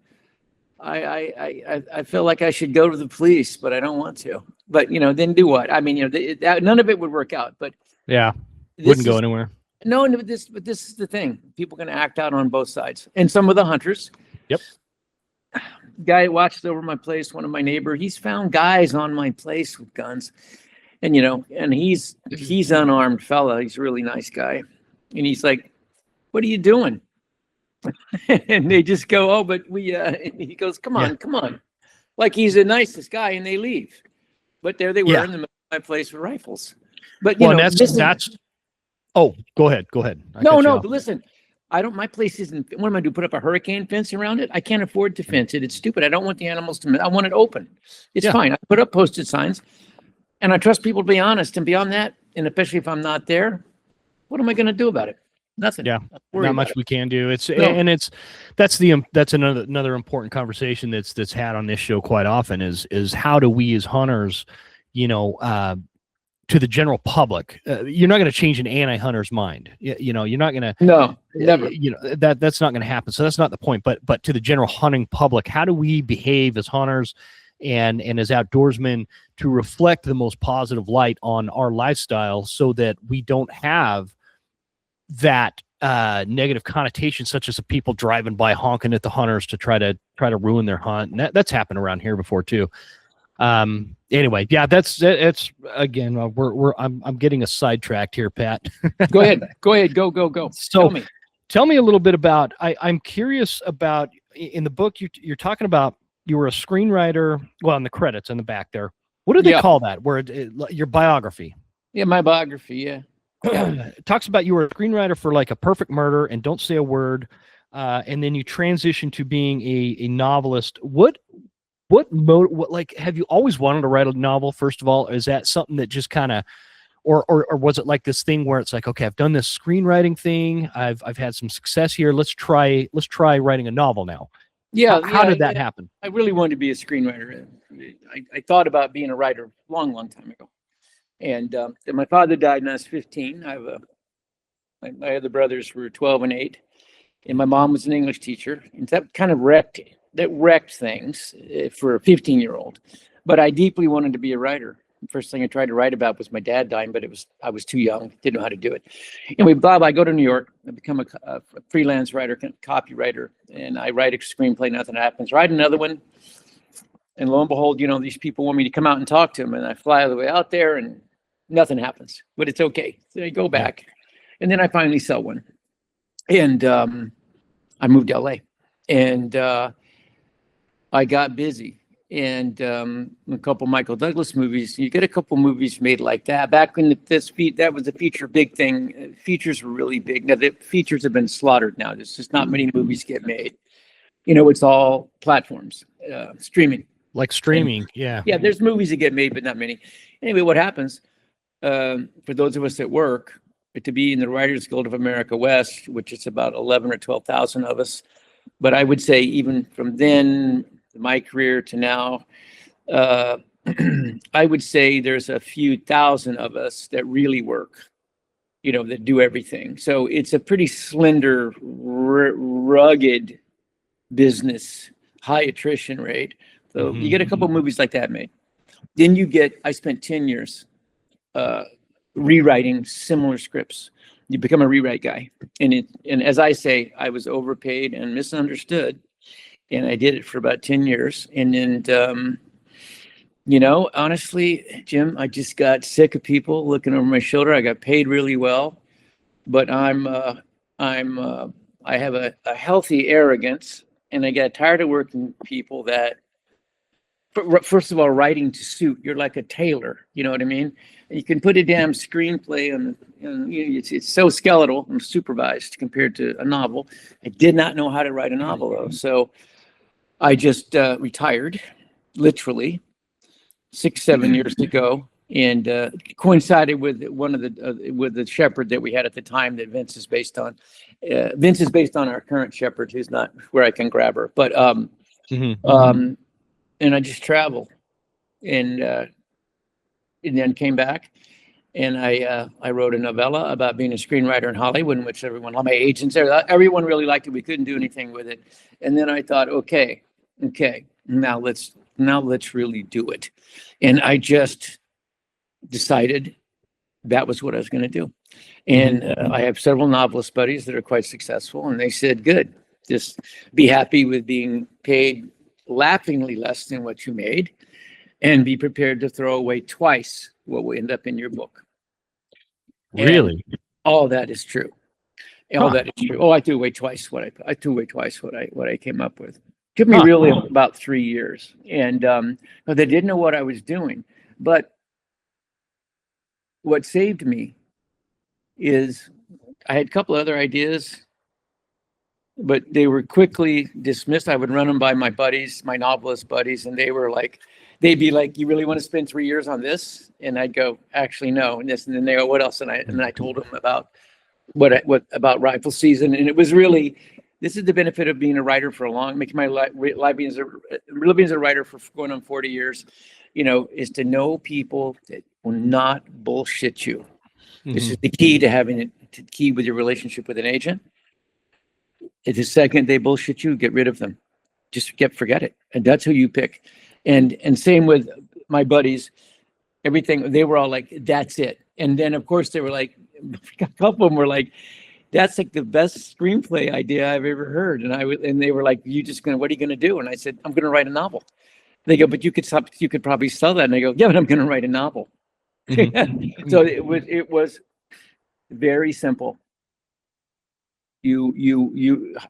I feel like I should go to the police, but I don't want to. But then do what? I mean, none of it would work out. But Yeah. this Wouldn't go is anywhere. no, but this is the thing. People can act out on both sides, and some of the hunters. Yep. Guy watched over my place. One of my neighbor, he's found guys on my place with guns, and and he's unarmed fella. He's a really nice guy, and he's like, "What are you doing?" And they just go, "Oh, but we." And he goes, "Come on, come on," like he's the nicest guy, and they leave. But there they were in the middle of my place with rifles. But that's. Oh, go ahead. No, but listen, I don't. My place isn't. What am I do? Put up a hurricane fence around it? I can't afford to fence it. It's stupid. I don't want the animals to. I want it open. It's fine. I put up posted signs, and I trust people to be honest. And beyond that, and especially if I'm not there, what am I going to do about it? Nothing. Yeah, not much we can do. That's another important conversation that's had on this show quite often is how do we as hunters, to the general public, you're not going to change an anti-hunter's mind. You're not going to. No, never. That's not going to happen. So that's not the point. But to the general hunting public, how do we behave as hunters and as outdoorsmen to reflect the most positive light on our lifestyle so that we don't have that negative connotation, such as the people driving by honking at the hunters to try to ruin their hunt. And that's happened around here before too. Anyway, yeah, it's again, I'm getting a sidetracked here, Pat. Go ahead. Go. So tell me a little bit about, I'm curious about, in the book, you're talking about, you were a screenwriter, well, in the credits in the back there. What do they call that? Where your biography? Yeah, my biography. Yeah. It talks about you were a screenwriter for like A Perfect Murder and Don't Say a Word. And then you transitioned to being a novelist. What have you always wanted to write a novel, first of all? Is that something that just kind of, or was it like this thing where it's like, okay, I've done this screenwriting thing. I've had some success here. Let's try writing a novel now. Yeah. How did that happen? I really wanted to be a screenwriter. I thought about being a writer a long time ago. And then my father died when I was 15. My other brothers were 12 and 8. And my mom was an English teacher. And that kind of wrecked things for a 15-year-old. But I deeply wanted to be a writer. The first thing I tried to write about was my dad dying, but I was too young, didn't know how to do it. Anyway, I go to New York. I become a freelance writer, copywriter, and I write a screenplay. Nothing happens. Write another one. And lo and behold, these people want me to come out and talk to them. And I fly all the way out there and nothing happens, but it's okay. So I go back. And then I finally sell one. And I moved to LA. And I got busy. And a couple Michael Douglas movies. You get a couple movies made like that. Back when that was a feature big thing. Features were really big. Now the features have been slaughtered now. There's just not many movies get made. It's all platforms, streaming. Like streaming, yeah. Yeah, there's movies that get made, but not many. Anyway, what happens for those of us that work, to be in the Writers Guild of America West, which is about 11 or 12,000 of us, but I would say even from then, my career to now, I would say there's a few thousand of us that really work, that do everything. So it's a pretty slender, rugged business, high attrition rate. So you get a couple movies like that made. Then I spent 10 years rewriting similar scripts. You become a rewrite guy. And as I say, I was overpaid and misunderstood. And I did it for about 10 years. And then, honestly, Jim, I just got sick of people looking over my shoulder. I got paid really well, but I have a healthy arrogance, and I got tired of working with people that, first of all, writing to suit. You're like a tailor, you know what I mean? You can put a damn screenplay on, it's so skeletal and supervised compared to a novel. I did not know how to write a novel though, so I just retired, literally 6-7 years ago, and coincided with one of with the shepherd that we had at the time that Vince is based on. Vince is based on our current shepherd, who's not where I can grab her, but and I just traveled, and then came back, and I wrote a novella about being a screenwriter in Hollywood, in which all my agents there, everyone really liked it. We couldn't do anything with it, and then I thought, okay, okay, now let's really do it. And I just decided that was what I was going to do. And I have several novelist buddies that are quite successful, and they said, good, just be happy with being paid laughingly less than what you made, and be prepared to throw away twice what will end up in your book. Really? And all that is true. All that is true. Oh, I threw away twice what I came up with. Took me really about 3 years, and but they didn't know what I was doing. But what saved me is I had a couple other ideas, but they were quickly dismissed. I would run them by my buddies, my novelist buddies, and they'd be like, "You really want to spend 3 years on this?" And I'd go, "Actually, no." And this, and then they go, "What else?" And then I told them about what about rifle season, and it was really. This is the benefit of being a writer for a long, making my living as a writer for going on 40 years, is to know people that will not bullshit you. This is the key to having it, key with your relationship with an agent. It's the second they bullshit you, get rid of them. Just forget it. And that's who you pick. And same with my buddies, everything, they were all like, that's it. And then of course they were like, a couple of them were like, that's like the best screenplay idea I've ever heard. And they were like, what are you going to do? And I said, I'm going to write a novel. They go, but you could probably sell that. And I go, yeah, but I'm going to write a novel. So it was very simple.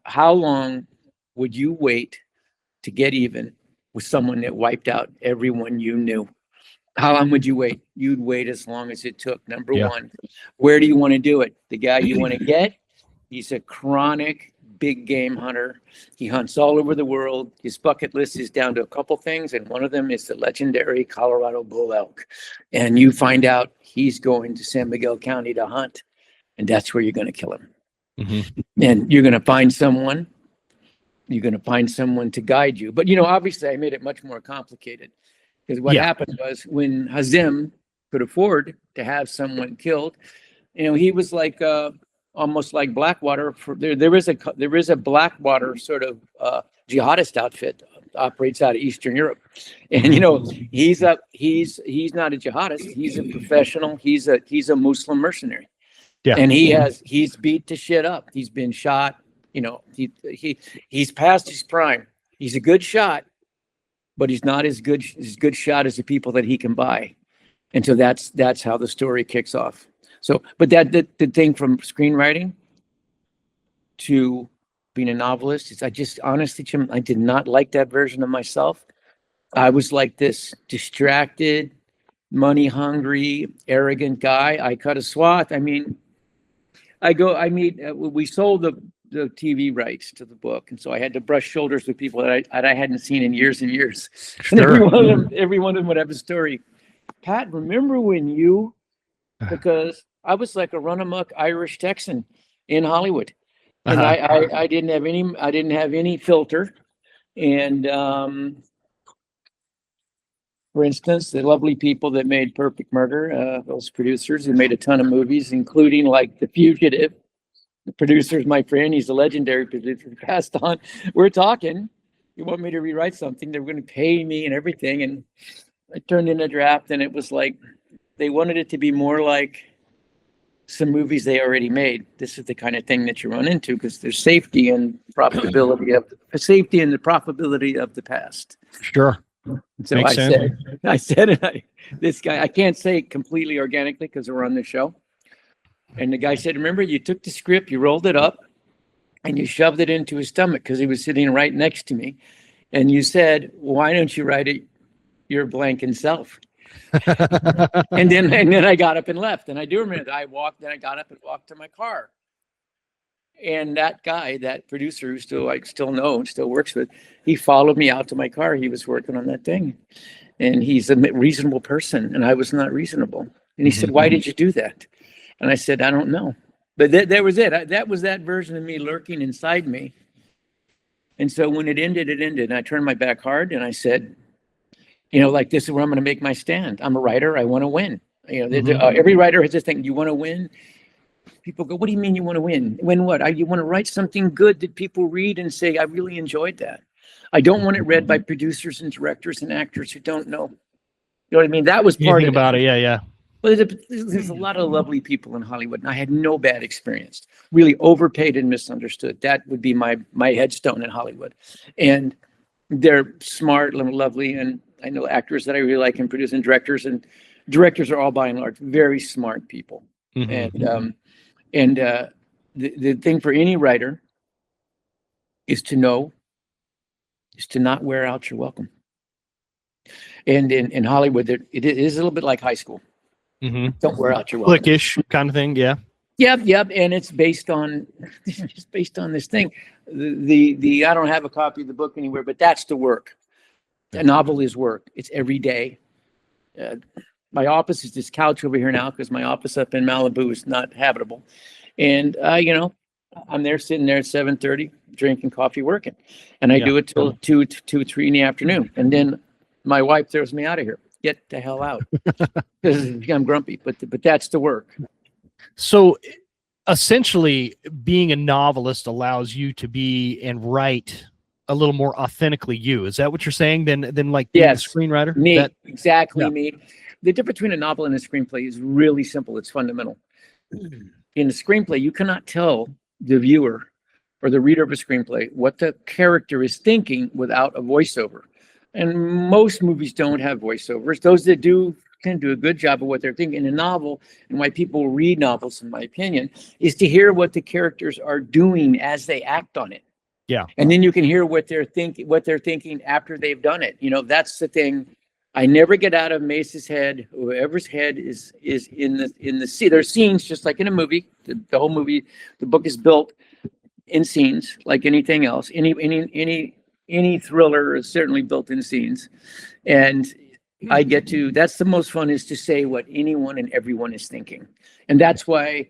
How long would you wait to get even with someone that wiped out everyone you knew? How long would you wait? You'd wait as long as it took. Number one, where do you want to do it? The guy you want to get, he's a chronic big game hunter. He hunts all over the world. His bucket list is down to a couple things, and one of them is the legendary Colorado bull elk. And you find out he's going to San Miguel County to hunt, and that's where you're going to kill him. And you're going to find someone. You're going to find someone to guide you. But obviously, I made it much more complicated. Because what happened was when Hazim could afford to have someone killed, he was like almost like Blackwater. There is a Blackwater sort of jihadist outfit operates out of Eastern Europe, and he's not a jihadist. He's a professional. He's a Muslim mercenary, and he's beat to shit up. He's been shot. He's past his prime. He's a good shot. But he's not as good shot as the people that he can buy. And so that's how the story kicks off. So, but the thing from screenwriting to being a novelist is honestly, Jim, I did not like that version of myself. I was like this distracted, money hungry, arrogant guy. I cut a swath. I mean, we sold the TV rights to the book, and so I had to brush shoulders with people that I hadn't seen in years and years. And every one of them would have a story. Pat, remember when because I was like a run amok Irish Texan in Hollywood, and I didn't have any filter. And for instance, the lovely people that made Perfect Murder, those producers who made a ton of movies, including like The Fugitive. The producer's my friend. He's a legendary producer. He passed on. We're talking. You want me to rewrite something? They were going to pay me and everything. And I turned in a draft, and it was like they wanted it to be more like some movies they already made. This is the kind of thing that you run into because there's safety and profitability of the past. Sure. So I said, this guy, I can't say it completely organically because we're on the show. And the guy said, remember, you took the script, you rolled it up, and you shoved it into his stomach because he was sitting right next to me. And you said, why don't you write it your blank and self? and then I got up and left. And I do remember that I got up and walked to my car. And that guy, that producer who still works with, he followed me out to my car. He was working on that thing. And he's a reasonable person. And I was not reasonable. And he said, why did you do that? And I said, I don't know. But that was it. That was that version of me lurking inside me. And so when it ended. And I turned my back hard and I said, like, this is where I'm going to make my stand. I'm a writer. I want to win. Every writer has this thing. You want to win? People go, what do you mean you want to win? Win what? You want to write something good that people read and say, I really enjoyed that. I don't want it read by producers and directors and actors who don't know. You know what I mean? That was part Anything of about it. Yeah, yeah. Well, there's a lot of lovely people in Hollywood, and I had no bad experience. Really overpaid and misunderstood. That would be my headstone in Hollywood. And they're smart, lovely, and I know actors that I really like, and producers and directors are all by and large very smart people. Mm-hmm. And the thing for any writer is to not wear out your welcome. And in Hollywood, it is a little bit like high school. Mm-hmm. Don't wear out your welcome. Cliquish kind of thing, yeah. Yep, and it's based on this thing. The I don't have a copy of the book anywhere, but that's the work. A novel is work. It's every day. My office is this couch over here now because my office up in Malibu is not habitable, and I'm there sitting there at 7:30 drinking coffee, working, and I do it till 2, 3 in the afternoon, and then my wife throws me out of here. Get the hell out because I'm grumpy. But that's the work. So essentially, being a novelist allows you to be and write a little more authentically you. Is that what you're saying? Than like being a screenwriter? Me. The difference between a novel and a screenplay is really simple. It's fundamental. In a screenplay, you cannot tell the viewer or the reader of a screenplay what the character is thinking without a voiceover. And most movies don't have voiceovers. Those that do can do a good job of what they're thinking. In a novel, and why people read novels, in my opinion, is to hear what the characters are doing as they act on it. Yeah. And then you can hear what they're thinking after they've done it. That's the thing. I never get out of Mace's head, whoever's head is in the scene. There's scenes just like in a movie. The whole movie, the book is built in scenes like anything else. Any thriller is certainly built in scenes. And that's the most fun, is to say what anyone and everyone is thinking. And that's why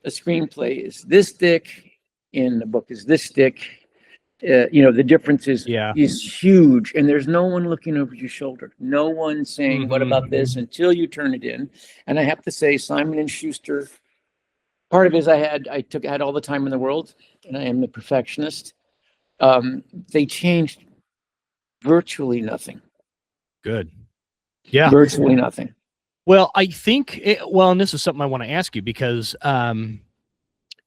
a screenplay is this thick and the book is this thick. The difference is huge, and there's no one looking over your shoulder. No one saying, what about this, until you turn it in. And I have to say, Simon and Schuster, part of it is I had all the time in the world, and I am the perfectionist. They changed virtually nothing. Good. Yeah. Virtually nothing. Well, I think, and this is something I want to ask you because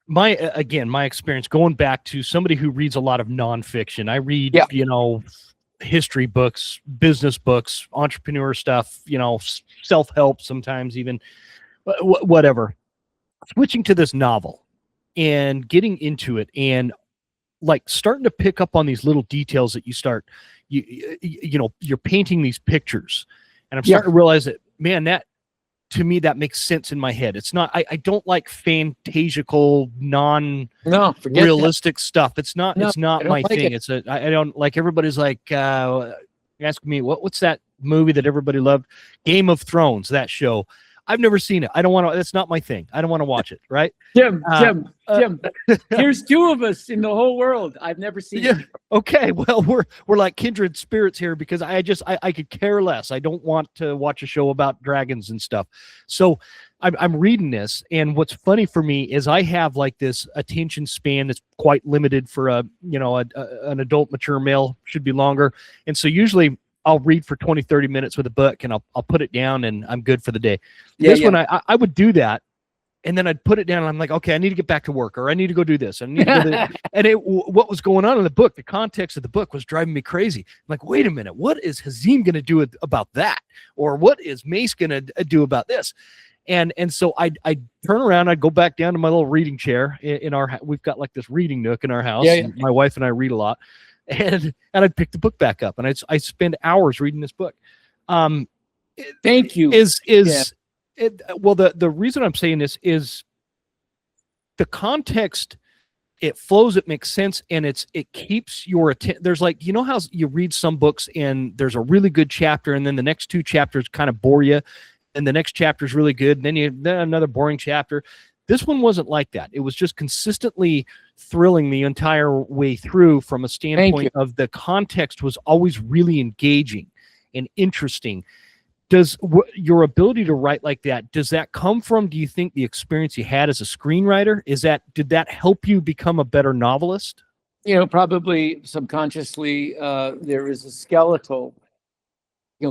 my experience going back to somebody who reads a lot of nonfiction. I read, history books, business books, entrepreneur stuff, self-help sometimes even, whatever. Switching to this novel and getting into it and like starting to pick up on these little details that you're painting these pictures, and I'm starting to realize that, man, that to me, that makes sense in my head. It's not, I don't like fantasical, non-realistic stuff. It's not my thing. I don't like, everybody's like, asking me, what's that movie that everybody loved? Game of Thrones, that show. I've never seen it. I don't want to, that's not my thing. I don't want to watch it. Right. Jim, here's two of us in the whole world. I've never seen it. Okay. Well, we're like kindred spirits here, because I could care less. I don't want to watch a show about dragons and stuff. So I'm reading this, and what's funny for me is I have like this attention span that's quite limited for an adult mature male, should be longer. And so usually I'll read for 20, 30 minutes with a book, and I'll put it down and I'm good for the day. This one, I would do that. And then I'd put it down and I'm like, okay, I need to get back to work, or I need to go do this. And what was going on in the book, the context of the book was driving me crazy. I'm like, wait a minute, what is Hazim going to do about that? Or what is Mace going to do about this? And so I'd turn around, I'd go back down to my little reading chair in our, we've got like this reading nook in our house. And my wife and I read a lot. And I'd pick the book back up, and I spend hours reading this book. Thank you. The reason I'm saying this is the context. It flows. It makes sense, and it keeps your attention. There's like, how you read some books and there's a really good chapter, and then the next two chapters kind of bore you, and the next chapter is really good, and then another boring chapter. This one wasn't like that. It was just consistently thrilling the entire way through, from a standpoint of the context was always really engaging and interesting. Does your ability to write like that, does that come from, do you think, the experience you had as a screenwriter? Did that help you become a better novelist? probably subconsciously, there is a skeletal,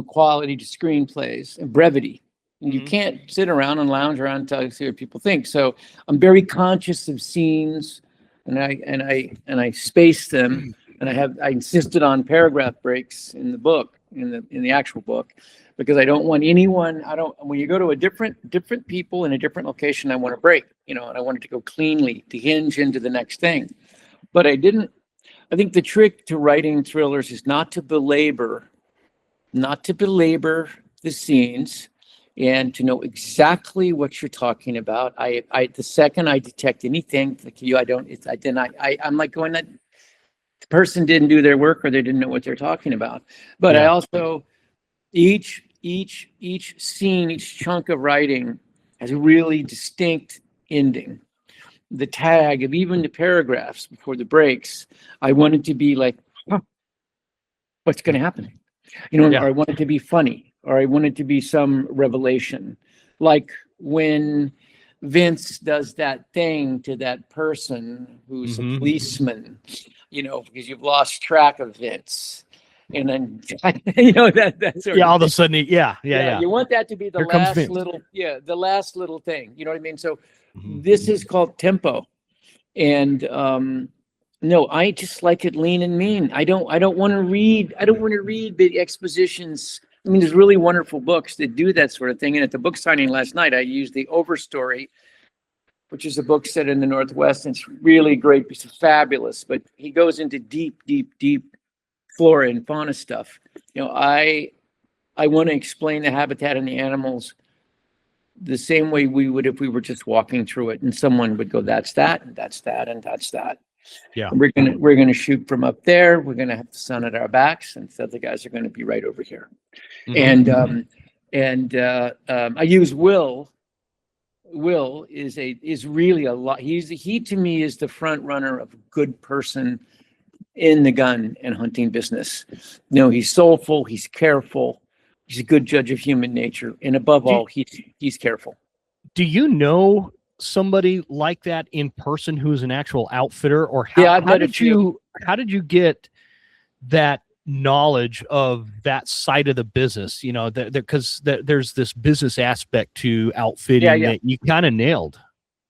quality to screenplays and brevity. And you can't sit around and lounge around and see what people think. So I'm very conscious of scenes, and I space them, and I insisted on paragraph breaks in the book, in the actual book, because I don't want anyone. When you go to a different people in a different location, I want to break, and I want it to go cleanly, to hinge into the next thing. But I didn't. I think the trick to writing thrillers is not to belabor the scenes, and to know exactly what you're talking about. The second I detect anything like you, I'm like going, that the person didn't do their work, or they didn't know what they're talking about. But I also, each scene, each chunk of writing has a really distinct ending. The tag of even the paragraphs before the breaks, I want it to be like, what's going to happen? Or I want it to be funny, or I want it to be some revelation. Like when Vince does that thing to that person who's a policeman, because you've lost track of Vince. And then, that sort of all of a thing. sudden, You want that to be the last little thing. You know what I mean? So this is called tempo. And, no, I just like it lean and mean. I don't want to read big expositions. I mean, there's really wonderful books that do that sort of thing. And at the book signing last night, I used the Overstory, which is a book set in the Northwest. And it's really great. It's fabulous. But he goes into deep flora and fauna stuff. I want to explain the habitat and the animals the same way we would if we were just walking through it, and someone would go, that's that, and that's that, and that's that. Yeah. We're gonna shoot from up there. We're gonna have the sun at our backs, and the other guys are gonna be right over here. And I use Will. Will is really a lot. He to me is the front runner of a good person in the gun and hunting business. He's soulful, he's careful, he's a good judge of human nature, and above all, he's careful. Do you know somebody like that in person who's an actual outfitter, or how did you get that knowledge of that side of the business? Because there's this business aspect to outfitting that you kind of nailed.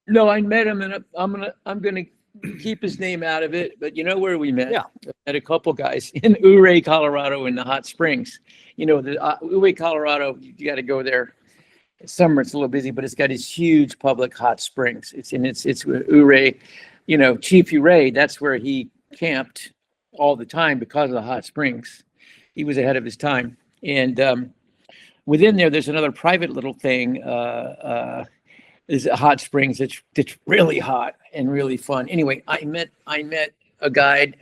No, I met him, and I'm gonna keep his name out of it, but where we met? Yeah. I met a couple guys in Ouray, Colorado, in the hot springs. The Ouray, Colorado, you got to go there. Summer it's a little busy, but it's got these huge public hot springs. It's Ouray, Chief Ouray. That's where he camped all the time because of the hot springs. He was ahead of his time. And within there's another private little thing. Is hot springs. It's really hot and really fun. Anyway, I met a guide,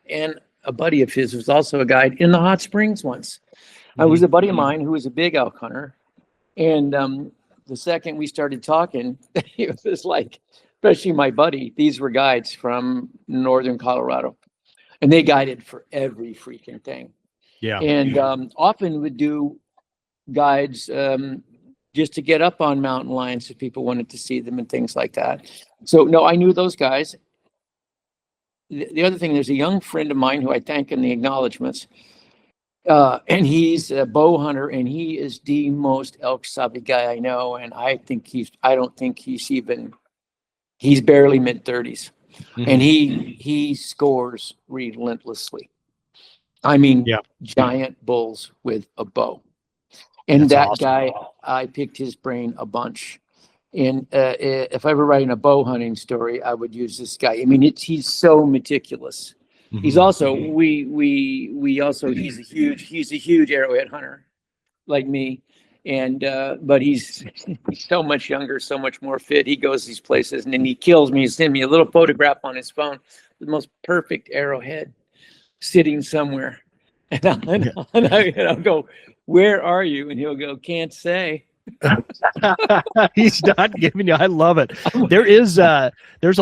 and a buddy of his was also a guide in the hot springs once. I was a buddy of mine who was a big elk hunter. And the second we started talking, it was like, especially my buddy, these were guides from northern Colorado, and they guided for every freaking thing. Yeah. And often would do guides just to get up on mountain lions if people wanted to see them and things like that. So no, I knew those guys. The other thing, there's a young friend of mine who I thank in the acknowledgments. And he's a bow hunter, and he is the most elk savvy guy I know. And I don't think he's barely mid-30s. And he scores relentlessly. I mean, giant bulls with a bow. And that's awesome. Guy, I picked his brain a bunch. And if I were writing a bow hunting story, I would use this guy. I mean, he's so meticulous. He's also he's a huge arrowhead hunter like me, and but he's so much younger, so much more fit. He goes these places, and then he kills me. He sends me a little photograph on his phone, the most perfect arrowhead sitting somewhere, and I'll go, "Where are you?" And he'll go, "Can't say." He's not giving you. I love it. There's a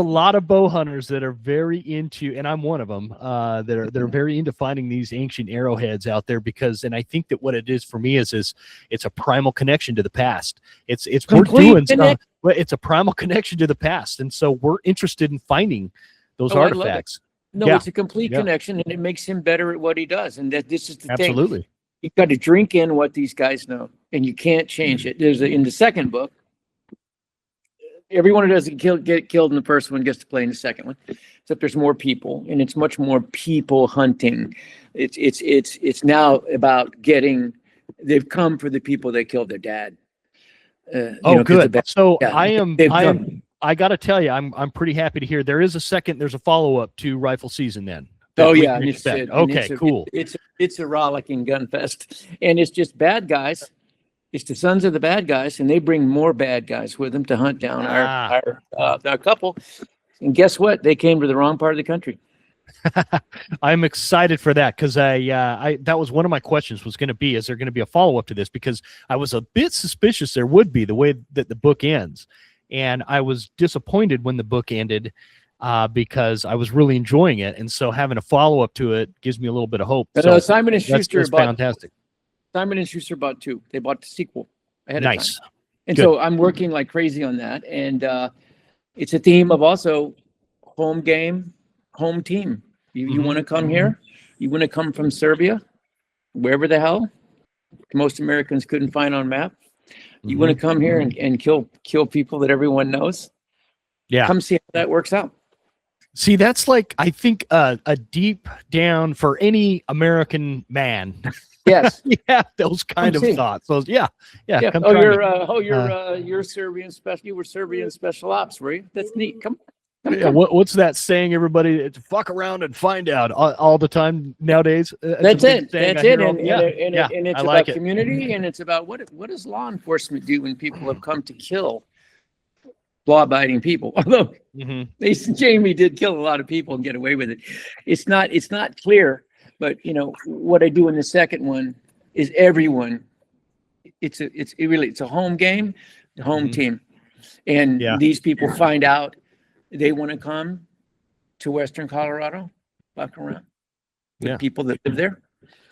lot of bow hunters that are very into, and I'm one of them, that are very into finding these ancient arrowheads out there, because, and I think that what it is for me is it's a primal connection to the past. It's we're doing stuff, but it's a primal connection to the past, and so we're interested in finding those artifacts. No, it's a complete connection, and it makes him better at what he does. And this is the thing. Absolutely. You've got to drink in what these guys know, and you can't change it. In the second book, everyone who doesn't get killed in the first one gets to play in the second one, except there's more people, and it's much more people hunting. It's now about getting. They've come for the people that killed their dad. Good. So I got to tell you, I'm pretty happy to hear there is there's a follow-up to Rifle Season then. Cool. It's a rollicking gun fest, and it's just bad guys. It's the sons of the bad guys, and they bring more bad guys with them to hunt down our couple. And guess what? They came to the wrong part of the country. I'm excited for that because that was one of my questions was going to be, is there going to be a follow-up to this? Because I was a bit suspicious there would be the way that the book ends. And I was disappointed when the book ended because I was really enjoying it. And so having a follow-up to it gives me a little bit of hope. So Simon & Schuster that's fantastic. Simon & Schuster bought 2. They bought the sequel ahead of time. And Good. so I'm working like crazy on that. And it's a theme of also home game, home team. You want to come here? You want to come from Serbia, wherever the hell most Americans couldn't find on map. You want to come here and kill people that everyone knows? Yeah. Come see how that works out. See, that's like, I think a deep down for any American man. Yes. Yeah, those kind of thoughts. So yeah. You're Serbian special. You were Serbian special ops, were you? That's neat. Come. What's that saying? Everybody, it's fuck around and find out all the time nowadays. That's it. And it's about community, and it's about what does law enforcement do when people have come to kill law-abiding people? Although Jamie did kill a lot of people and get away with it. It's not clear, but what I do in the second one is everyone. It's a home game, the home team, and these people find out. They want to come to Western Colorado, fuck around with people that live there,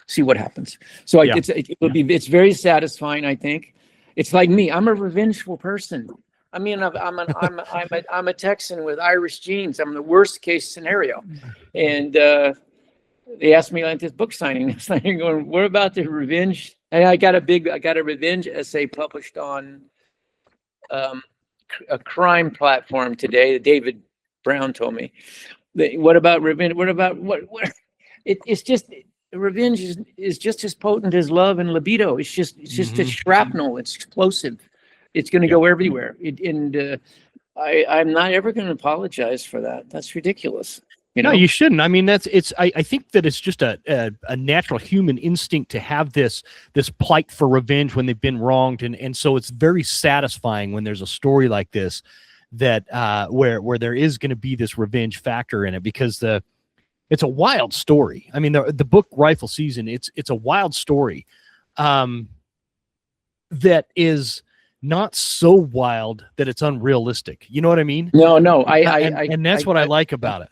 see what happens. So it's very satisfying. I think it's like me. I'm a revengeful person. I mean, I'm a Texan with Irish genes. I'm the worst case scenario, and they asked me like this book signing. It's like going, what about the revenge? And I got a revenge essay published on. A crime platform today that David Brown told me. What about revenge? What about what? It's just revenge is just as potent as love and libido. It's just a shrapnel. It's explosive. It's going to go everywhere. I'm not ever going to apologize for that. That's ridiculous. No, you shouldn't. I mean, I think that it's just a natural human instinct to have this plight for revenge when they've been wronged, and so it's very satisfying when there's a story like this that where there is going to be this revenge factor in it, because it's a wild story. I mean, the book Rifle Season, it's a wild story that is not so wild that it's unrealistic. You know what I mean? No, and that's what I like about it.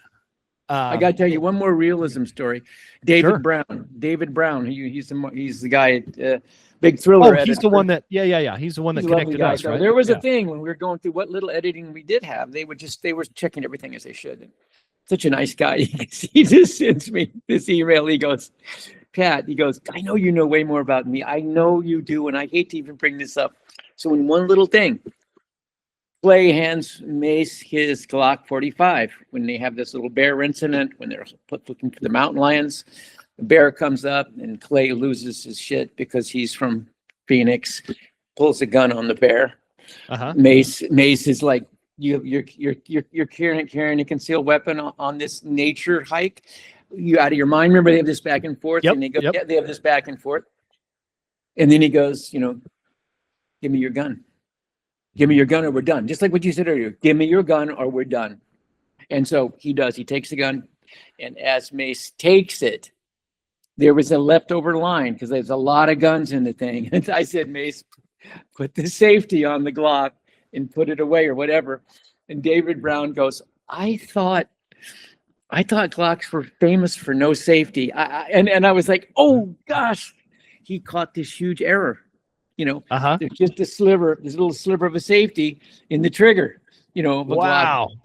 I got to tell you one more realism story. David Brown. He's the guy at Big Thriller. Oh, he's the one that. Yeah. He's the one that connected us. Right? There was a thing when we were going through what little editing we did have. They were checking everything as they should. Such a nice guy. He just sends me this email. He goes, Pat. He goes, I know you know way more about me. I know you do, and I hate to even bring this up. So in one little thing. Clay hands Mace his Glock 45 when they have this little bear incident, when they're looking for the mountain lions. The bear comes up and Clay loses his shit because he's from Phoenix, pulls a gun on the bear. Mace is like, you're carrying a concealed weapon on this nature hike. You out of your mind? Remember, they have this back and forth, and they go, they have this back and forth. And then he goes, give me your gun. Give me your gun or we're done. Just like what you said earlier. Give me your gun or we're done. And so he does. He takes the gun. And as Mace takes it, there was a leftover line because there's a lot of guns in the thing. And I said, Mace, put the safety on the Glock and put it away or whatever. And David Brown goes, I thought Glocks were famous for no safety. And I was like, oh, gosh. He caught this huge error. There's just this little sliver of a safety in the trigger, of a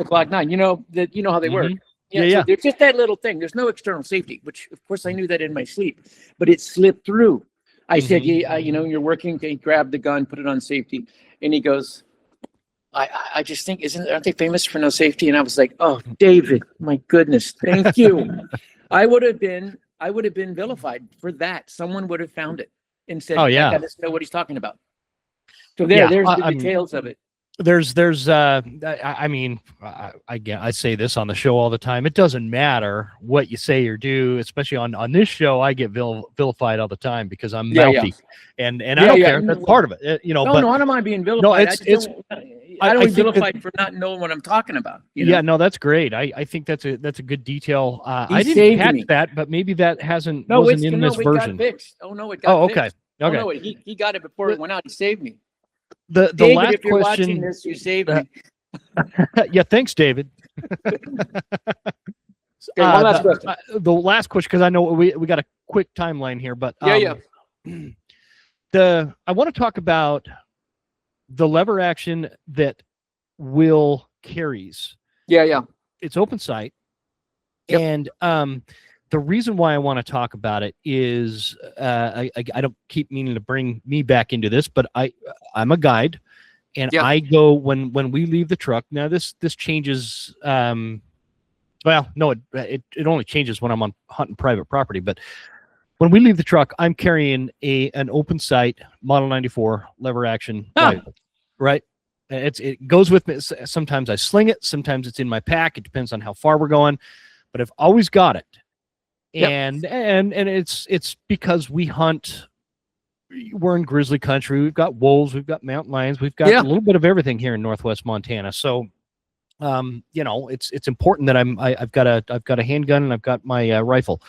Glock 9. You know how they work. So there's just that little thing. There's no external safety, which of course I knew that in my sleep, but it slipped through. I said, you're working. He grabbed the gun, put it on safety, and he goes, I just think, aren't they famous for no safety? And I was like, oh, David, my goodness, thank you. I would have been vilified for that. Someone would have found it and said, that guy doesn't know what he's talking about. So there's the details of it. I mean, I say this on the show all the time. It doesn't matter what you say or do, especially on this show. I get vilified all the time because I'm mouthy, and I don't care. That's part of it, No, but I don't mind being vilified. I don't get vilified for not knowing what I'm talking about. No, that's great. I think that's a good detail. I didn't catch that, but maybe that wasn't in this version. Got fixed. Oh no, it got fixed. Okay. Oh no, he got it before it went out. He saved me. The David, last if you're question. Watching this, you saved me. Yeah, thanks, David. One last question. The last question, because I know we got a quick timeline here, but I want to talk about the lever action that Will carries. Yeah. It's open sight, and the reason why I want to talk about it is I don't keep meaning to bring me back into this, but I'm a guide, and I go when we leave the truck. Now this changes. Well, no, it only changes when I'm on hunting private property. But when we leave the truck, I'm carrying an open sight Model 94 lever action rifle, right? It goes with me. Sometimes I sling it. Sometimes it's in my pack. It depends on how far we're going, but I've always got it. And it's because we hunt. We're in grizzly country. We've got wolves. We've got mountain lions. We've got a little bit of everything here in Northwest Montana. So, it's important that I've got a handgun and I've got my rifle.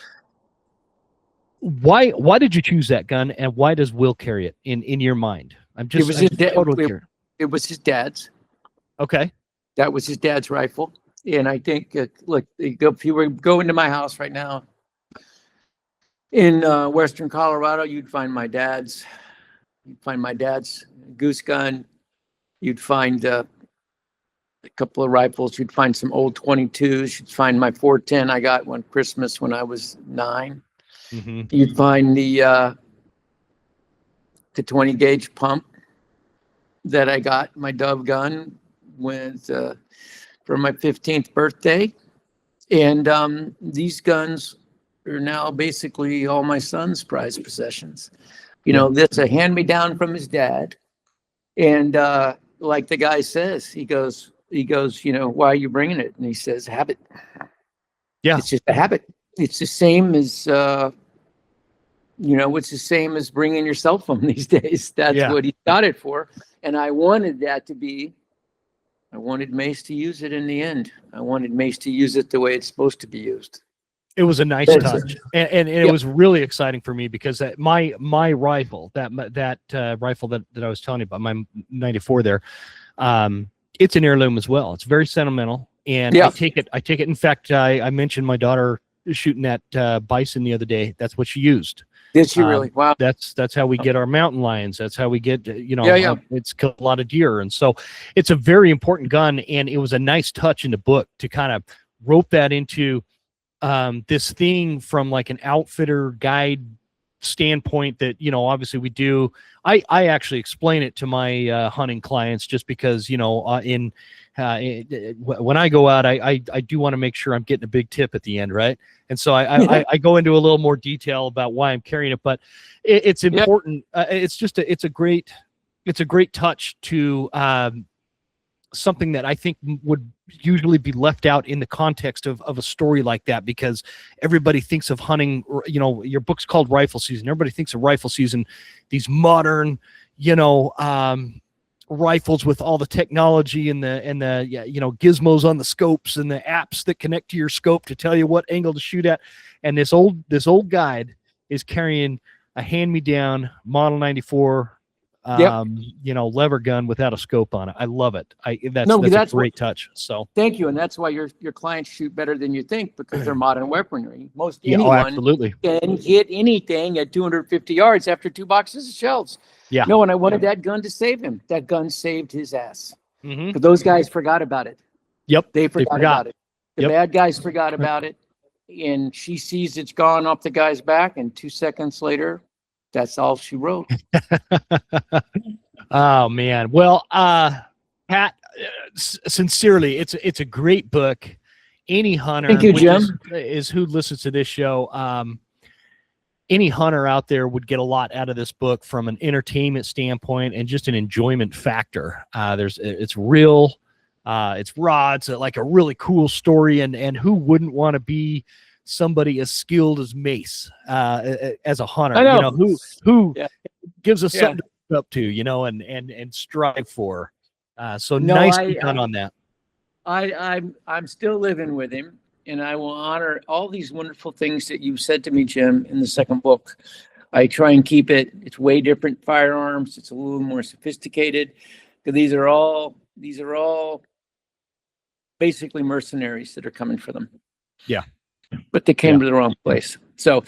Why did you choose that gun, and why does Will carry it in your mind? It was his dad's. Okay. That was his dad's rifle, and I think look, if you were going to my house right now in western Colorado, you'd find my dad's goose gun. You'd find a couple of rifles. You'd find some old 22s. You'd find my 410 I got one Christmas when I was 9. Mm-hmm. You'd find the 20 gauge pump that I got, my Dove gun, with for my 15th birthday. And these guns are now basically all my son's prized possessions. That's a hand-me-down from his dad. And like the guy says, he goes, why are you bringing it? And he says, habit. Yeah. It's just a habit. It's the same as, it's the same as bringing your cell phone these days. That's what he got it for. And I wanted Mace to use it in the end. I wanted Mace to use it the way it's supposed to be used. It was a nice touch, and it was really exciting for me because my rifle, that rifle that I was telling you about, my 94 there, it's an heirloom as well. It's very sentimental, and I take it. In fact, I mentioned my daughter shooting that bison the other day. That's what she used. Did she really? Wow. That's how we get our mountain lions. That's how we get, it's killed a lot of deer. And so it's a very important gun. And it was a nice touch in the book to kind of rope that into this thing from like an outfitter guide standpoint that, obviously we do. I actually explain it to my hunting clients just because, when I go out, I do want to make sure I'm getting a big tip at the end, right? And so I go into a little more detail about why I'm carrying it, but it's important. It's a great touch to something that I think would usually be left out in the context of a story like that, because everybody thinks of hunting, your book's called Rifle Season. Everybody thinks of rifle season, these modern, rifles with all the technology and the gizmos on the scopes and the apps that connect to your scope to tell you what angle to shoot at. And this old guide is carrying a hand-me-down Model 94 lever gun without a scope on it. I love it. That's a great touch. So thank you. And that's why your clients shoot better than you think, because they're modern weaponry. Most anyone absolutely can hit anything at 250 yards after 2 boxes of shells. Yeah. No, and I wanted that gun to save him. That gun saved his ass. Mm-hmm. But those guys forgot about it. Yep. They forgot about it. The bad guys forgot about it, and she sees it's gone off the guy's back, and 2 seconds later, that's all she wrote. Oh man. Well, Pat, sincerely, it's a great book. Any hunter, thank you, Jim, is who listens to this show. Any hunter out there would get a lot out of this book from an entertainment standpoint and just an enjoyment factor. It's real. It's raw. It's like a really cool story, and who wouldn't want to be somebody as skilled as Mace as a hunter? I know. Who gives us something to look up to, and strive for. So nicely done on that. I'm still living with him, and I will honor all these wonderful things that you've said to me, Jim, in the second book. I try and keep it. It's way different firearms. It's a little more sophisticated. These are all basically mercenaries that are coming for them. Yeah. But they came to the wrong place. So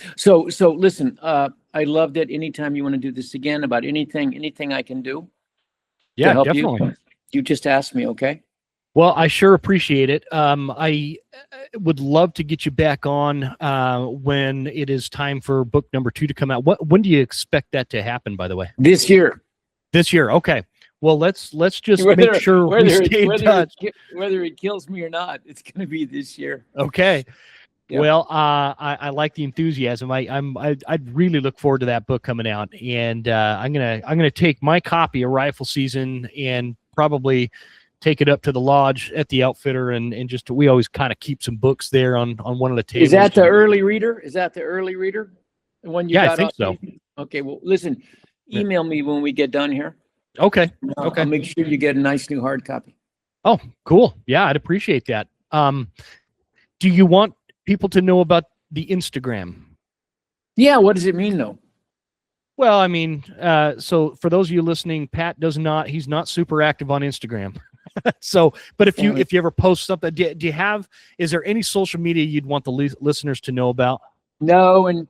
listen, I loved it. Anytime you want to do this again about anything I can do to help definitely. You just ask me, okay? Well, I sure appreciate it. I would love to get you back on when it is time for book number 2 to come out. When do you expect that to happen, by the way? This year. This year. Okay. Well, let's just make sure we stay in touch. Whether it kills me or not, it's going to be this year. Okay. Yeah. Well, I like the enthusiasm. I'd really look forward to that book coming out, and I'm gonna take my copy of Rifle Season and probably take it up to the lodge at the outfitter, and just we always kind of keep some books there on one of the tables. Is that the early reader? The one you got? I think so. Okay. Well, listen, email me when we get done here. Okay. Okay. I'll make sure you get a nice new hard copy. Oh, cool. Yeah, I'd appreciate that. Do you want people to know about the Instagram? Yeah. What does it mean, though? Well, I mean, so for those of you listening, Pat he's not super active on Instagram. So, but if you ever post something, is there any social media you'd want the listeners to know about? No. And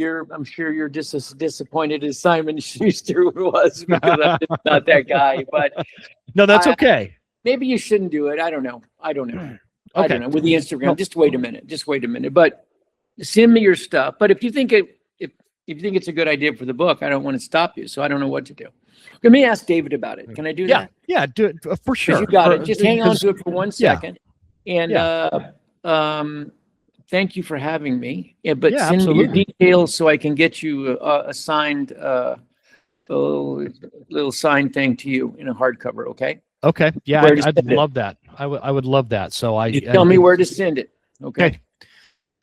I'm sure you're just as disappointed as Simon Schuster was, because I'm just not that guy, but no, that's okay. Maybe you shouldn't do it. I don't know. Okay. I don't know with the Instagram. No. Just wait a minute. But send me your stuff. But if you think it's a good idea for the book, I don't want to stop you. So I don't know what to do. Let me ask David about it. Can I do that? Yeah, do it for sure. You got it. Just hang on to it for 1 second. And thank you for having me. Yeah, but send me your details so I can get you a signed little signed thing to you in a hardcover. Okay. Okay. Yeah, I'd love that. I would love that. So tell me where to send it. Okay.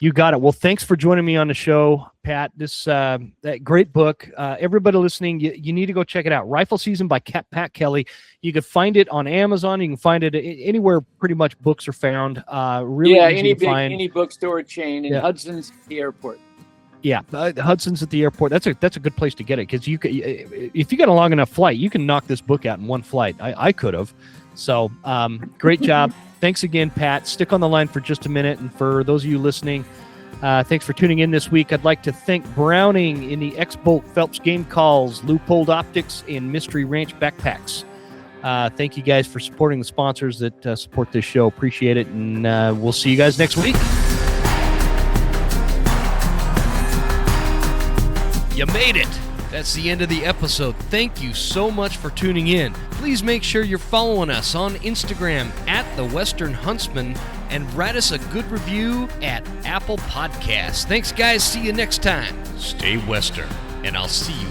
You got it. Well, thanks for joining me on the show, Pat. This that great book. Everybody listening, you need to go check it out. Rifle Season by Pat Kelly. You can find it on Amazon. You can find it anywhere pretty much books are found. Really easy to find. Any bookstore chain in Hudson's at the airport. Yeah, Hudson's at the airport. That's a good place to get it, because if you got a long enough flight, you can knock this book out in one flight. I could have. So great job. Thanks again, Pat. Stick on the line for just a minute. And for those of you listening, thanks for tuning in this week. I'd like to thank Browning in the X-Bolt Phelps game calls, Leupold Optics, and Mystery Ranch Backpacks. Thank you guys for supporting the sponsors that support this show. Appreciate it. And we'll see you guys next week. You made it. That's the end of the episode. Thank you so much for tuning in. Please make sure you're following us on Instagram at The Western Huntsman, and write us a good review at Apple Podcasts. Thanks, guys. See you next time. Stay Western, and I'll see you